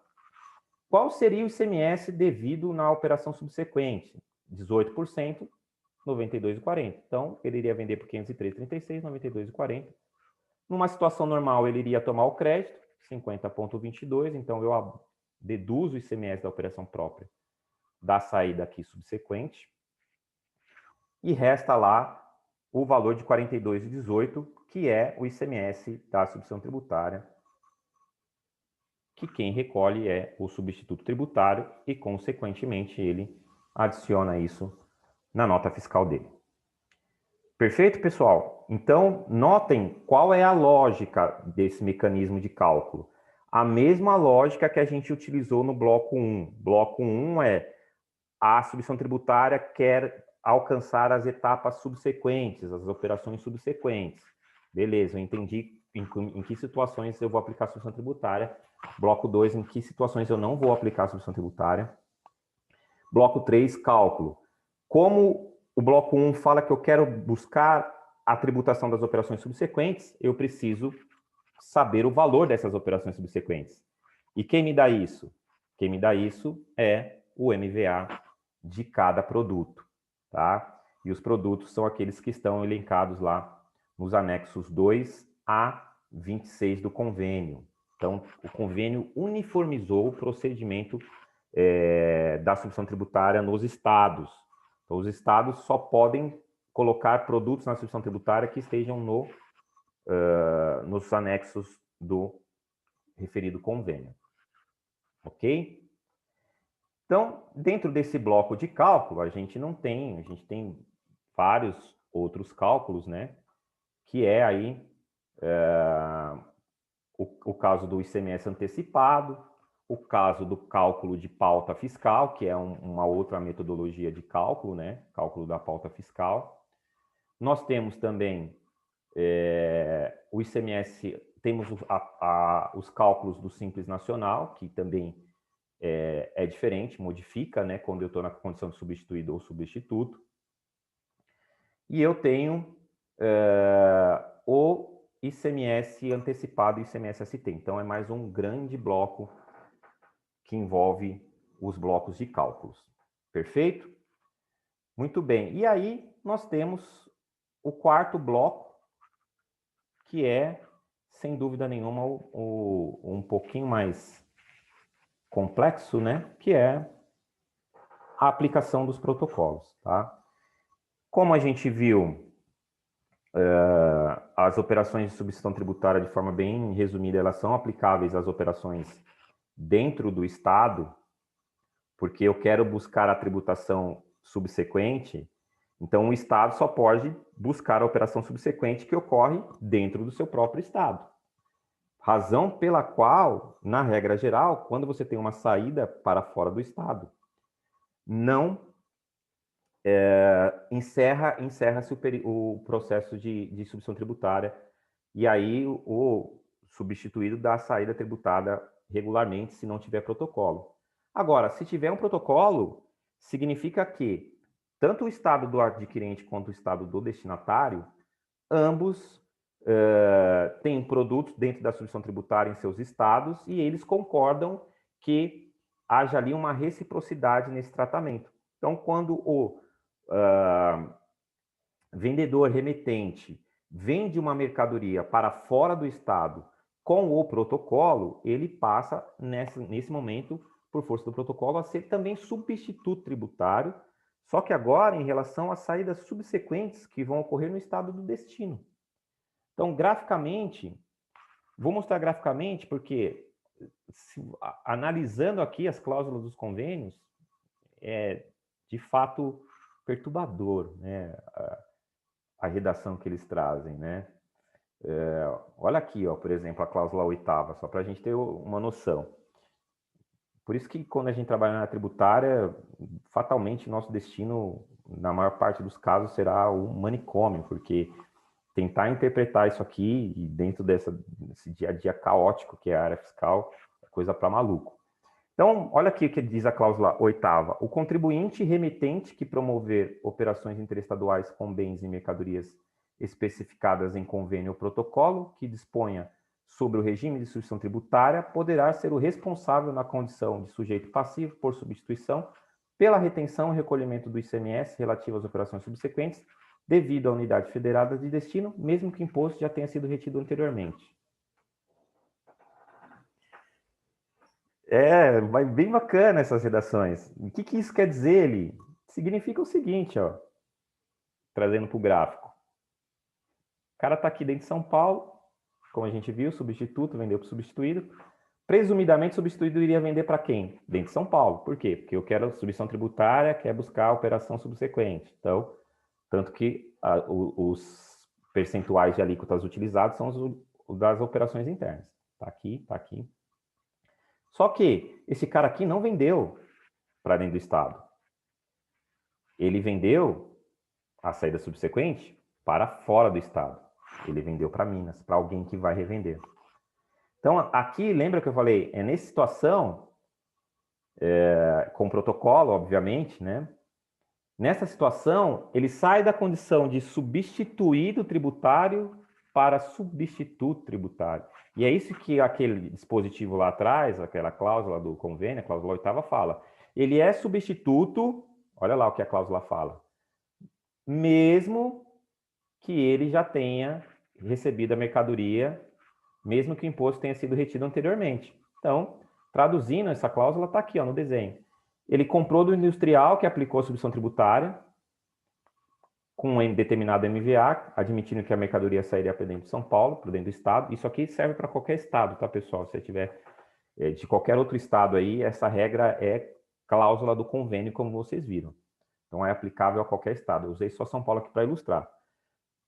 Qual seria o ICMS devido na operação subsequente? 18%, 92,40. Então, ele iria vender por 503,36, 92,40. Numa situação normal, ele iria tomar o crédito, 50,22. Então, eu deduzo o ICMS da operação própria da saída aqui subsequente. E resta lá o valor de 42,18, que é o ICMS da substituição tributária, que quem recolhe é o substituto tributário e, consequentemente, ele adiciona isso na nota fiscal dele. Perfeito, pessoal? Então, notem qual é a lógica desse mecanismo de cálculo. A mesma lógica que a gente utilizou no bloco 1. Bloco 1 é a substituição tributária quer alcançar as etapas subsequentes, as operações subsequentes. Beleza, eu entendi em que situações eu vou aplicar a substituição tributária. Bloco 2, em que situações eu não vou aplicar a substituição tributária. Bloco 3, cálculo. Como o bloco 1 fala que eu quero buscar a tributação das operações subsequentes, eu preciso saber o valor dessas operações subsequentes. E quem me dá isso? Quem me dá isso é o MVA de cada produto, tá? E os produtos são aqueles que estão elencados lá nos anexos 2 a 26 do convênio. Então, o convênio uniformizou o procedimento da substituição tributária nos estados. Então, os estados só podem colocar produtos na substituição tributária que estejam nos anexos do referido convênio. Ok? Então, dentro desse bloco de cálculo, a gente tem vários outros cálculos, né? Que é aí o caso do ICMS antecipado, o caso do cálculo de pauta fiscal, que é uma outra metodologia de cálculo, né? Cálculo da pauta fiscal. Nós temos também o ICMS, temos os cálculos do Simples Nacional, que também é diferente, modifica, né? Quando eu estou na condição de substituído ou substituto. E eu tenho o ICMS antecipado e ICMS-ST. Então, é mais um grande bloco que envolve os blocos de cálculos. Perfeito? Muito bem. E aí, nós temos o quarto bloco, que é, sem dúvida nenhuma, um pouquinho mais complexo, né? Que é a aplicação dos protocolos, tá? Como a gente viu, as operações de substituição tributária, de forma bem resumida, elas são aplicáveis às operações dentro do Estado, porque eu quero buscar a tributação subsequente, então o Estado só pode buscar a operação subsequente que ocorre dentro do seu próprio Estado. Razão pela qual, na regra geral, quando você tem uma saída para fora do Estado, não encerra-se o processo de substituição tributária, e aí o substituído dá a saída tributada regularmente se não tiver protocolo. Agora, se tiver um protocolo, significa que tanto o estado do adquirente quanto o estado do destinatário, ambos têm produtos dentro da substituição tributária em seus estados e eles concordam que haja ali uma reciprocidade nesse tratamento. Então, quando o vendedor remetente vende uma mercadoria para fora do estado com o protocolo, ele passa, nesse momento, por força do protocolo, a ser também substituto tributário, só que agora em relação às saídas subsequentes que vão ocorrer no estado do destino. Então, graficamente, vou mostrar graficamente porque, analisando aqui as cláusulas dos convênios, é de fato perturbador, né, a redação que eles trazem, né? Olha aqui, ó, por exemplo, a cláusula 8ª, só para a gente ter uma noção. Por isso que quando a gente trabalha na tributária, fatalmente nosso destino, na maior parte dos casos, será o manicômio, porque tentar interpretar isso aqui e dentro desse dia a dia caótico que é a área fiscal, é coisa para maluco. Então, olha aqui o que diz a cláusula 8ª. O contribuinte remetente que promover operações interestaduais com bens e mercadorias especificadas em convênio ou protocolo que disponha sobre o regime de substituição tributária poderá ser o responsável na condição de sujeito passivo por substituição pela retenção e recolhimento do ICMS relativo às operações subsequentes devido à unidade federada de destino, mesmo que o imposto já tenha sido retido anteriormente. Vai bem bacana essas redações. O que isso quer dizer, Eli? Significa o seguinte, ó, trazendo para o gráfico. O cara está aqui dentro de São Paulo, como a gente viu, substituto, vendeu para o substituído, presumidamente substituído iria vender para quem? Dentro de São Paulo. Por quê? Porque eu quero substituição tributária, quer buscar a operação subsequente. Então, tanto que os percentuais de alíquotas utilizados são os das operações internas. Tá aqui, tá aqui. Só que esse cara aqui não vendeu para dentro do estado. Ele vendeu a saída subsequente para fora do estado. Ele vendeu para Minas, para alguém que vai revender. Então, aqui, lembra que eu falei? É nessa situação, com protocolo, obviamente, né? Nessa situação, ele sai da condição de substituído tributário para substituto tributário. E é isso que aquele dispositivo lá atrás, aquela cláusula do convênio, a cláusula 8ª, fala. Ele é substituto, olha lá o que a cláusula fala, mesmo que ele já tenha recebido a mercadoria, mesmo que o imposto tenha sido retido anteriormente. Então, traduzindo, essa cláusula está aqui, ó, no desenho. Ele comprou do industrial que aplicou a substituição tributária com um determinado MVA, admitindo que a mercadoria sairia para dentro de São Paulo, para dentro do estado. Isso aqui serve para qualquer estado, tá, pessoal? Se você tiver de qualquer outro estado aí, essa regra é cláusula do convênio, como vocês viram. Então, é aplicável a qualquer estado. Eu usei só São Paulo aqui para ilustrar.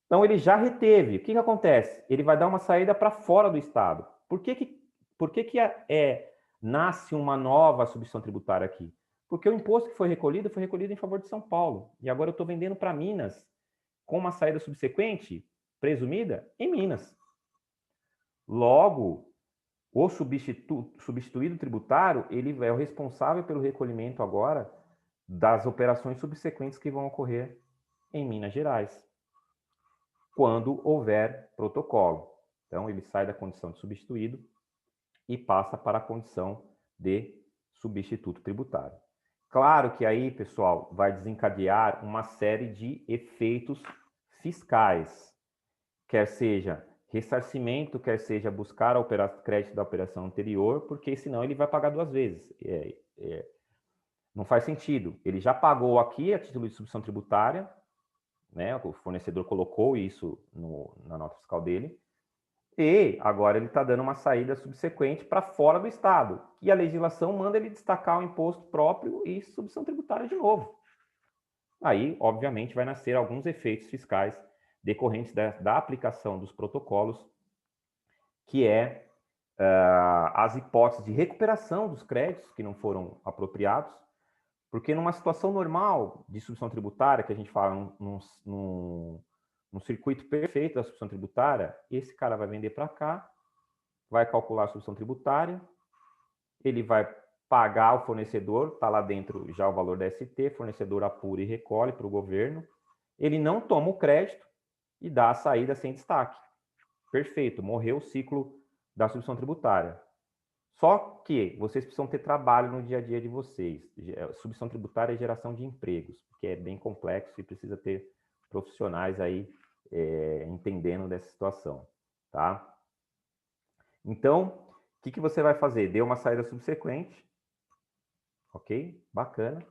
Então, ele já reteve. O que acontece? Ele vai dar uma saída para fora do estado. Por que nasce uma nova substituição tributária aqui? Porque o imposto que foi recolhido em favor de São Paulo. E agora eu estou vendendo para Minas com uma saída subsequente, presumida, em Minas. Logo, o substituído tributário, ele é o responsável pelo recolhimento agora das operações subsequentes que vão ocorrer em Minas Gerais, quando houver protocolo. Então, ele sai da condição de substituído e passa para a condição de substituto tributário. Claro que aí, pessoal, vai desencadear uma série de efeitos fiscais, quer seja ressarcimento, quer seja buscar crédito da operação anterior, porque senão ele vai pagar duas vezes. Não faz sentido. Ele já pagou aqui a título de substituição tributária, né? O fornecedor colocou isso na nota fiscal dele, e agora ele está dando uma saída subsequente para fora do estado. E a legislação manda ele destacar o imposto próprio e substituição tributária de novo. Aí, obviamente, vai nascer alguns efeitos fiscais decorrentes da aplicação dos protocolos, que é as hipóteses de recuperação dos créditos que não foram apropriados, porque numa situação normal de substituição tributária, que a gente fala num circuito perfeito da substituição tributária, esse cara vai vender para cá, vai calcular a substituição tributária, ele vai pagar o fornecedor, está lá dentro já o valor da ST, fornecedor apura e recolhe para o governo, ele não toma o crédito e dá a saída sem destaque. Perfeito, morreu o ciclo da substituição tributária. Só que vocês precisam ter trabalho no dia a dia de vocês. Substituição tributária é geração de empregos, que é bem complexo e precisa ter profissionais aí entendendo dessa situação, tá? Então, o que você vai fazer? Deu uma saída subsequente, ok? Bacana.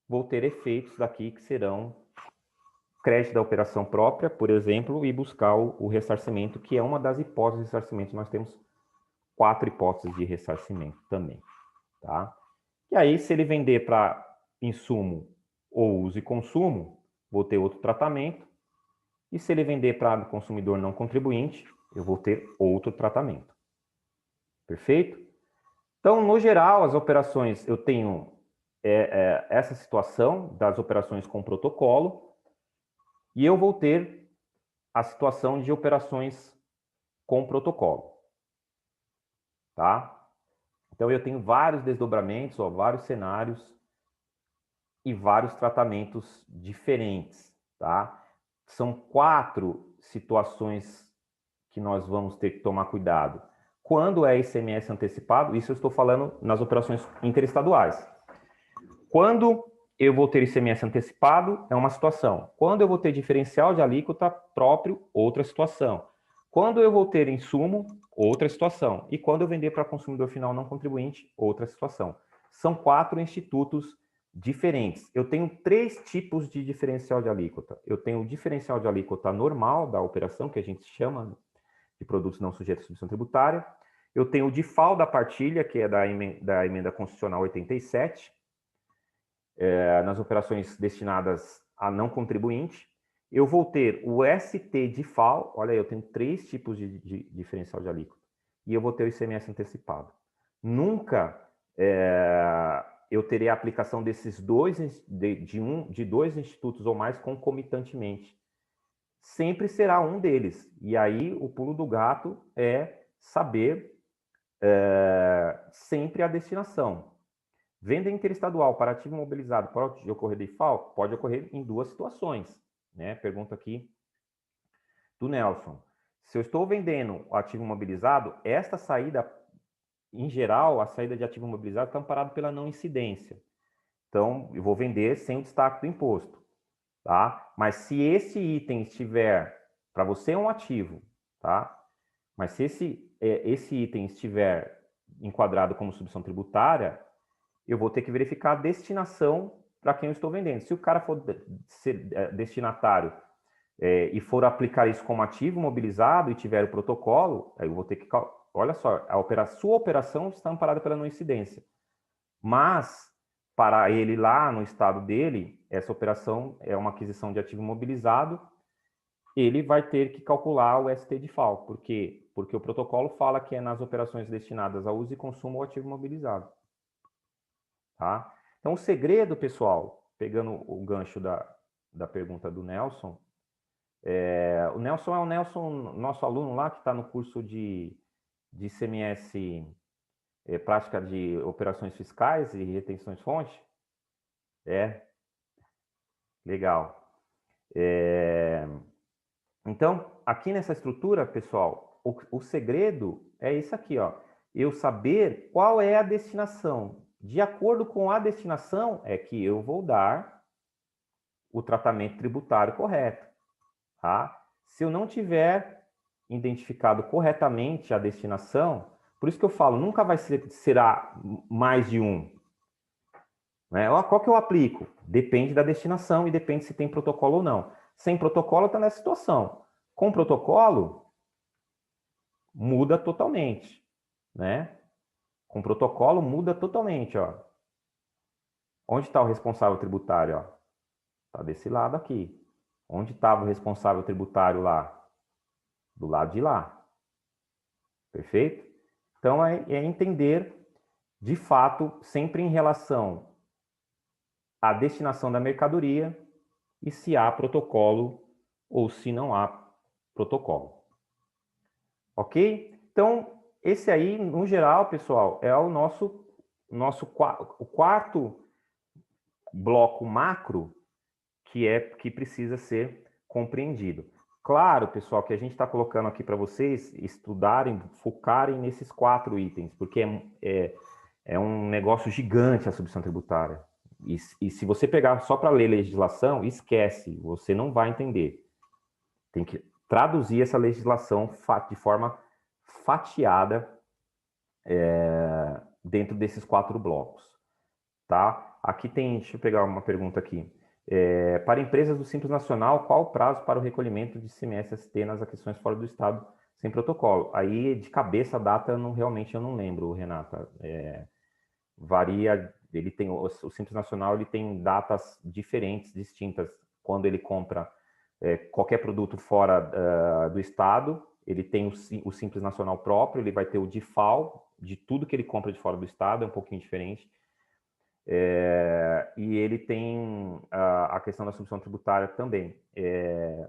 Vou ter efeitos daqui que serão crédito da operação própria, por exemplo, e buscar o ressarcimento, que é uma das hipóteses de ressarcimento. Nós temos 4 hipóteses de ressarcimento também, tá? E aí, se ele vender para insumo ou uso e consumo, vou ter outro tratamento. E se ele vender para consumidor não contribuinte, eu vou ter outro tratamento. Perfeito? Então, no geral, as operações, eu tenho essa situação das operações com protocolo, e eu vou ter a situação de operações com protocolo. Tá? Então, eu tenho vários desdobramentos, vários cenários e vários tratamentos diferentes. Tá? São 4 situações que nós vamos ter que tomar cuidado. Quando é ICMS antecipado, isso eu estou falando nas operações interestaduais. Quando eu vou ter ICMS antecipado, é uma situação. Quando eu vou ter diferencial de alíquota próprio, outra situação. Quando eu vou ter insumo, outra situação. E quando eu vender para consumidor final não contribuinte, outra situação. São 4 institutos diferentes. Eu tenho 3 tipos de diferencial de alíquota. Eu tenho o diferencial de alíquota normal da operação, que a gente chama de produtos não sujeitos à substituição tributária. Eu tenho o DIFAL da partilha, que é da emenda constitucional 87, nas operações destinadas a não contribuinte. Eu vou ter o ST DIFAL, olha aí, eu tenho 3 tipos de diferencial de alíquota. E eu vou ter o ICMS antecipado. Nunca eu terei a aplicação desses dois, de 2 institutos ou mais concomitantemente. Sempre será um deles. E aí o pulo do gato é saber sempre a destinação. Venda interestadual para ativo imobilizado pode ocorrer DIFAL? Pode ocorrer em 2 situações. Né? Pergunta aqui do Nelson. Se eu estou vendendo o ativo imobilizado, esta saída, em geral, a saída de ativo imobilizado está amparada pela não incidência. Então, eu vou vender sem o destaque do imposto. Tá? Mas se esse item estiver, para você é um ativo, tá? Mas se esse item estiver enquadrado como subvenção tributária, eu vou ter que verificar a destinação para quem eu estou vendendo. Se o cara for ser destinatário e for aplicar isso como ativo mobilizado e tiver o protocolo, aí eu vou ter que... Olha só, sua operação está amparada pela não incidência. Mas, para ele lá no estado dele, essa operação é uma aquisição de ativo mobilizado, ele vai ter que calcular o ST DIFAL. Por quê? Porque o protocolo fala que é nas operações destinadas a uso e consumo ou ativo mobilizado. Tá? Então, o segredo, pessoal, pegando o gancho da pergunta do Nelson, o Nelson é o Nelson, nosso aluno lá, que está no curso de ICMS, prática de operações fiscais e retenções fonte. Legal. Então, aqui nessa estrutura, pessoal, o segredo é isso aqui, ó. Eu saber qual é a destinação. De acordo com a destinação, é que eu vou dar o tratamento tributário correto. Tá? Se eu não tiver identificado corretamente a destinação, por isso que eu falo, nunca será mais de um. Né? Qual que eu aplico? Depende da destinação e depende se tem protocolo ou não. Sem protocolo está nessa situação. Com protocolo, muda totalmente. Né? Com protocolo, muda totalmente. Ó. Onde está o responsável tributário? Está desse lado aqui. Onde estava o responsável tributário lá? Do lado de lá. Perfeito? Então, é entender, de fato, sempre em relação à destinação da mercadoria e se há protocolo ou se não há protocolo. Ok? Então, esse aí, no geral, pessoal, é o o quarto bloco macro que precisa ser compreendido. Claro, pessoal, que a gente está colocando aqui para vocês estudarem, focarem nesses 4 itens, porque é um negócio gigante a subvenção tributária. E se você pegar só para ler legislação, esquece, você não vai entender. Tem que traduzir essa legislação de forma fatiada dentro desses 4 blocos. Tá? Aqui tem, deixa eu pegar uma pergunta aqui. Para empresas do Simples Nacional, qual o prazo para o recolhimento de ICMS-ST nas aquisições fora do Estado sem protocolo? Aí, de cabeça, a data, realmente eu não lembro, Renata. Varia, ele tem, o Simples Nacional ele tem datas diferentes, distintas. Quando ele compra qualquer produto fora do Estado, ele tem o Simples Nacional próprio, ele vai ter o DIFAL de tudo que ele compra de fora do Estado, é um pouquinho diferente. E ele tem a questão da subvenção tributária também.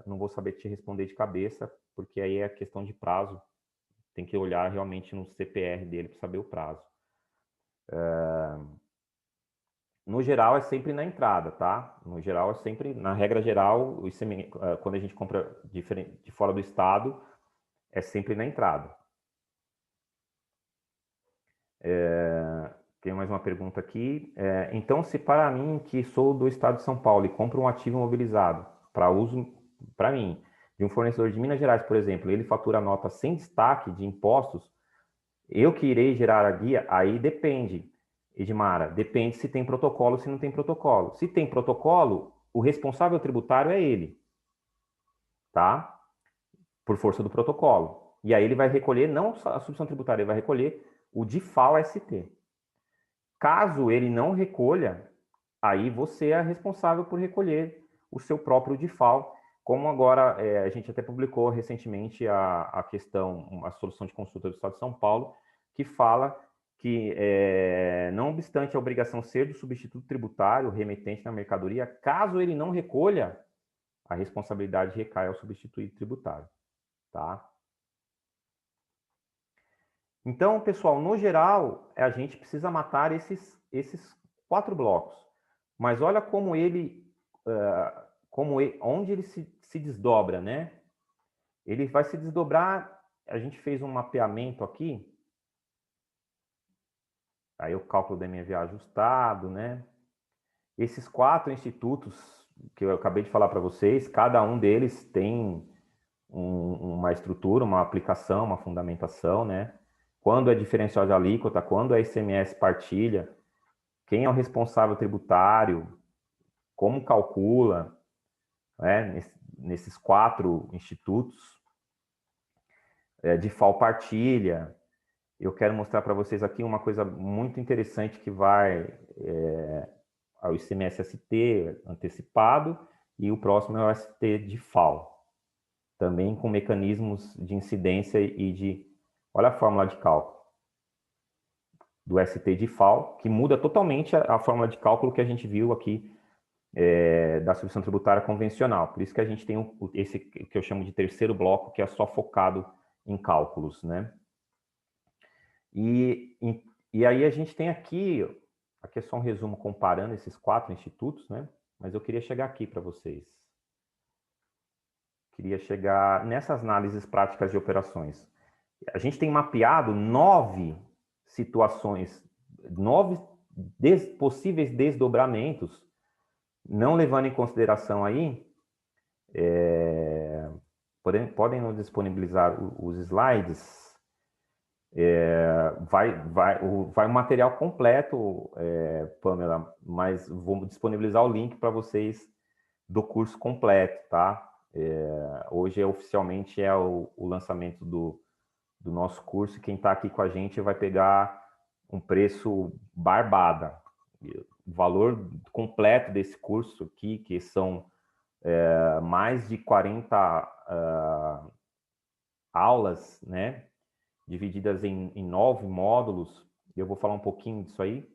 Não vou saber te responder de cabeça, porque aí é questão de prazo. Tem que olhar realmente no CPR dele para saber o prazo. No geral, é sempre na entrada, tá? No geral, é sempre, na regra geral, quando a gente compra de fora do estado, é sempre na entrada. Tem mais uma pergunta aqui. Então, se para mim, que sou do estado de São Paulo e compro um ativo mobilizado para uso, para mim, de um fornecedor de Minas Gerais, por exemplo, ele fatura nota sem destaque de impostos, eu que irei gerar a guia, aí depende, Edmara, depende se tem protocolo ou se não tem protocolo. Se tem protocolo, o responsável tributário é ele, tá? Por força do protocolo. E aí ele vai recolher não só a substituição tributária, ele vai recolher o DIFAL-ST. Caso ele não recolha, aí você é responsável por recolher o seu próprio DIFAL, como agora a gente até publicou recentemente a questão, a solução de consulta do Estado de São Paulo, que fala que, não obstante a obrigação ser do substituto tributário remetente na mercadoria, caso ele não recolha, a responsabilidade recai ao substituído tributário, tá? Então, pessoal, no geral, a gente precisa matar esses 4 blocos. Mas olha como onde ele se desdobra, né? Ele vai se desdobrar, a gente fez um mapeamento aqui, aí o cálculo da MV ajustado, né? Esses 4 institutos que eu acabei de falar para vocês, cada um deles tem uma estrutura, uma aplicação, uma fundamentação, né? Quando é diferencial de alíquota, quando é ICMS partilha, quem é o responsável tributário, como calcula, né? Nesses 4 institutos, DIFAL partilha. Eu quero mostrar para vocês aqui uma coisa muito interessante que vai ao ICMS-ST antecipado e o próximo é o ST DIFAL, também com mecanismos de incidência e de... Olha a fórmula de cálculo do ST DIFAL, que muda totalmente a fórmula de cálculo que a gente viu aqui da substituição tributária convencional. Por isso que a gente tem esse que eu chamo de terceiro bloco, que é só focado em cálculos, né? E aí a gente tem aqui é só um resumo comparando esses 4 institutos, né? Mas eu queria chegar aqui para vocês. Queria chegar nessas análises práticas de operações. A gente tem mapeado 9 situações, 9 possíveis desdobramentos, não levando em consideração aí, podem nos disponibilizar os slides, vai o material completo, Pamela, mas vou disponibilizar o link para vocês do curso completo, tá? Hoje oficialmente é o lançamento do nosso curso. Quem está aqui com a gente vai pegar um preço barbada. O valor completo desse curso aqui, que são mais de 40 aulas, né? Divididas em 9 módulos. Eu vou falar um pouquinho disso aí.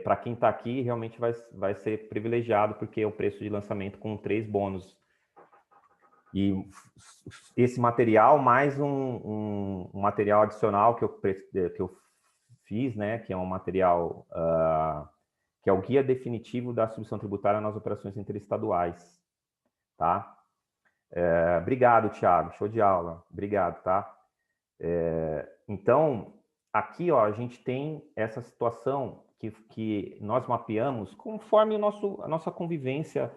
Para quem está aqui, realmente vai ser privilegiado, porque é o preço de lançamento com 3 bônus. E esse material, mais um material adicional que eu fiz, né, que é um material que é o guia definitivo da substituição tributária nas operações interestaduais, tá? Obrigado, Thiago, show de aula, obrigado, tá? Então, aqui, ó, a gente tem essa situação que nós mapeamos conforme a nossa convivência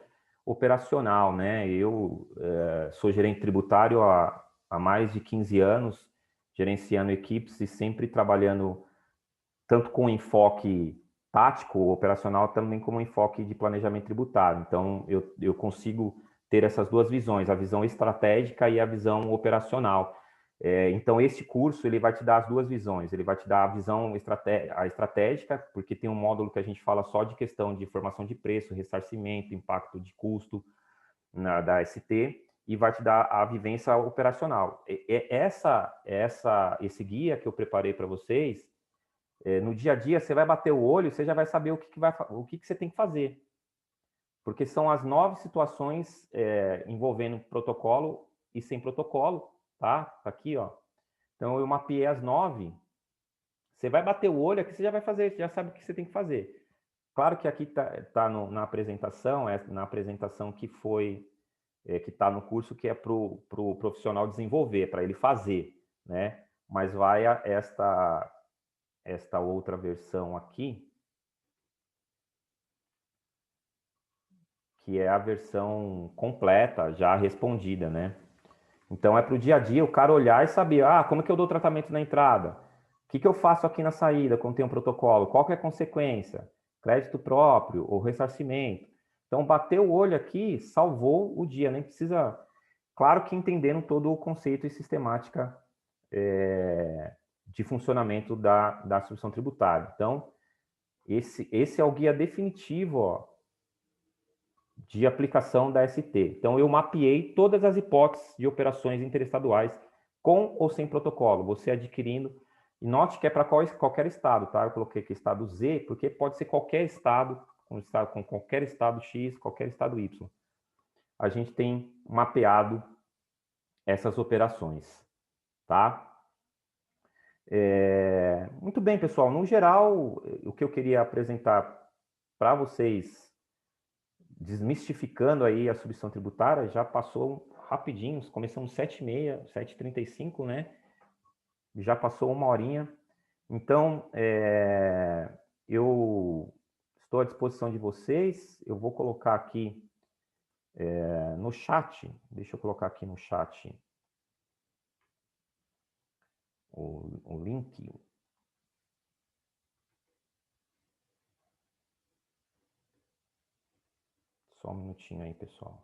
operacional, né? Eu sou gerente tributário há mais de 15 anos, gerenciando equipes e sempre trabalhando tanto com enfoque tático, operacional, também como enfoque de planejamento tributário. Então, eu consigo ter essas duas visões, a visão estratégica e a visão operacional. Então, esse curso ele vai te dar as duas visões. Ele vai te dar a visão estratégica, porque tem um módulo que a gente fala só de questão de formação de preço, ressarcimento, impacto de custo da ST, e vai te dar a vivência operacional. Esse guia que eu preparei para vocês, no dia a dia, você vai bater o olho, você já vai saber o que você tem que fazer. Porque são as 9 situações envolvendo protocolo e sem protocolo, tá? Tá aqui, ó. Então, eu mapeei as 9. Você vai bater o olho, aqui você já vai fazer, você já sabe o que você tem que fazer. Claro que aqui tá na apresentação, na apresentação que está no curso, que é para o profissional desenvolver, para ele fazer, né? Mas vai esta outra versão aqui, que é a versão completa, já respondida, né? Então, é para o dia a dia o cara olhar e saber, como que eu dou tratamento na entrada? O que eu faço aqui na saída quando tem um protocolo? Qual que é a consequência? Crédito próprio ou ressarcimento? Então, bater o olho aqui, salvou o dia, nem precisa Claro que entendendo todo o conceito e sistemática de funcionamento da substituição tributária. Então, esse é o guia definitivo, ó, de aplicação da ST. Então, eu mapeei todas as hipóteses de operações interestaduais com ou sem protocolo, você adquirindo. E note que é para qualquer estado, tá? Eu coloquei aqui estado Z, porque pode ser qualquer estado, com qualquer estado X, qualquer estado Y. A gente tem mapeado essas operações, tá? Muito bem, pessoal. No geral, o que eu queria apresentar para vocês, desmistificando aí a substituição tributária, já passou rapidinho, começamos 7h30, 7h35, né? Já passou uma horinha. Então, eu estou à disposição de vocês. Eu vou colocar aqui no chat, deixa eu colocar aqui no chat o link. Só um minutinho aí, pessoal.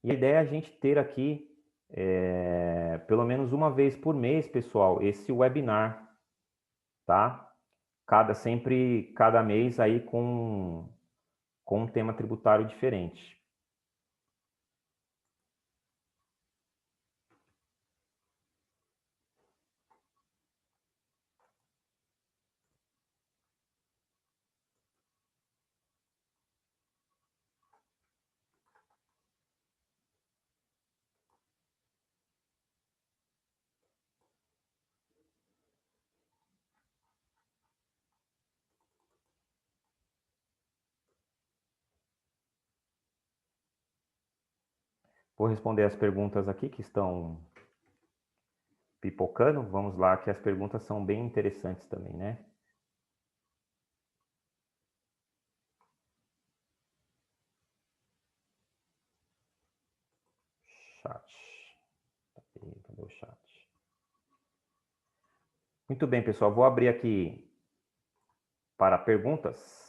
E a ideia é a gente ter aqui, pelo menos uma vez por mês, pessoal, esse webinar, tá? Cada mês aí com um tema tributário diferente. Vou responder as perguntas aqui que estão pipocando. Vamos lá, que as perguntas são bem interessantes também, né? Chat. Cadê o chat? Muito bem, pessoal. Vou abrir aqui para perguntas.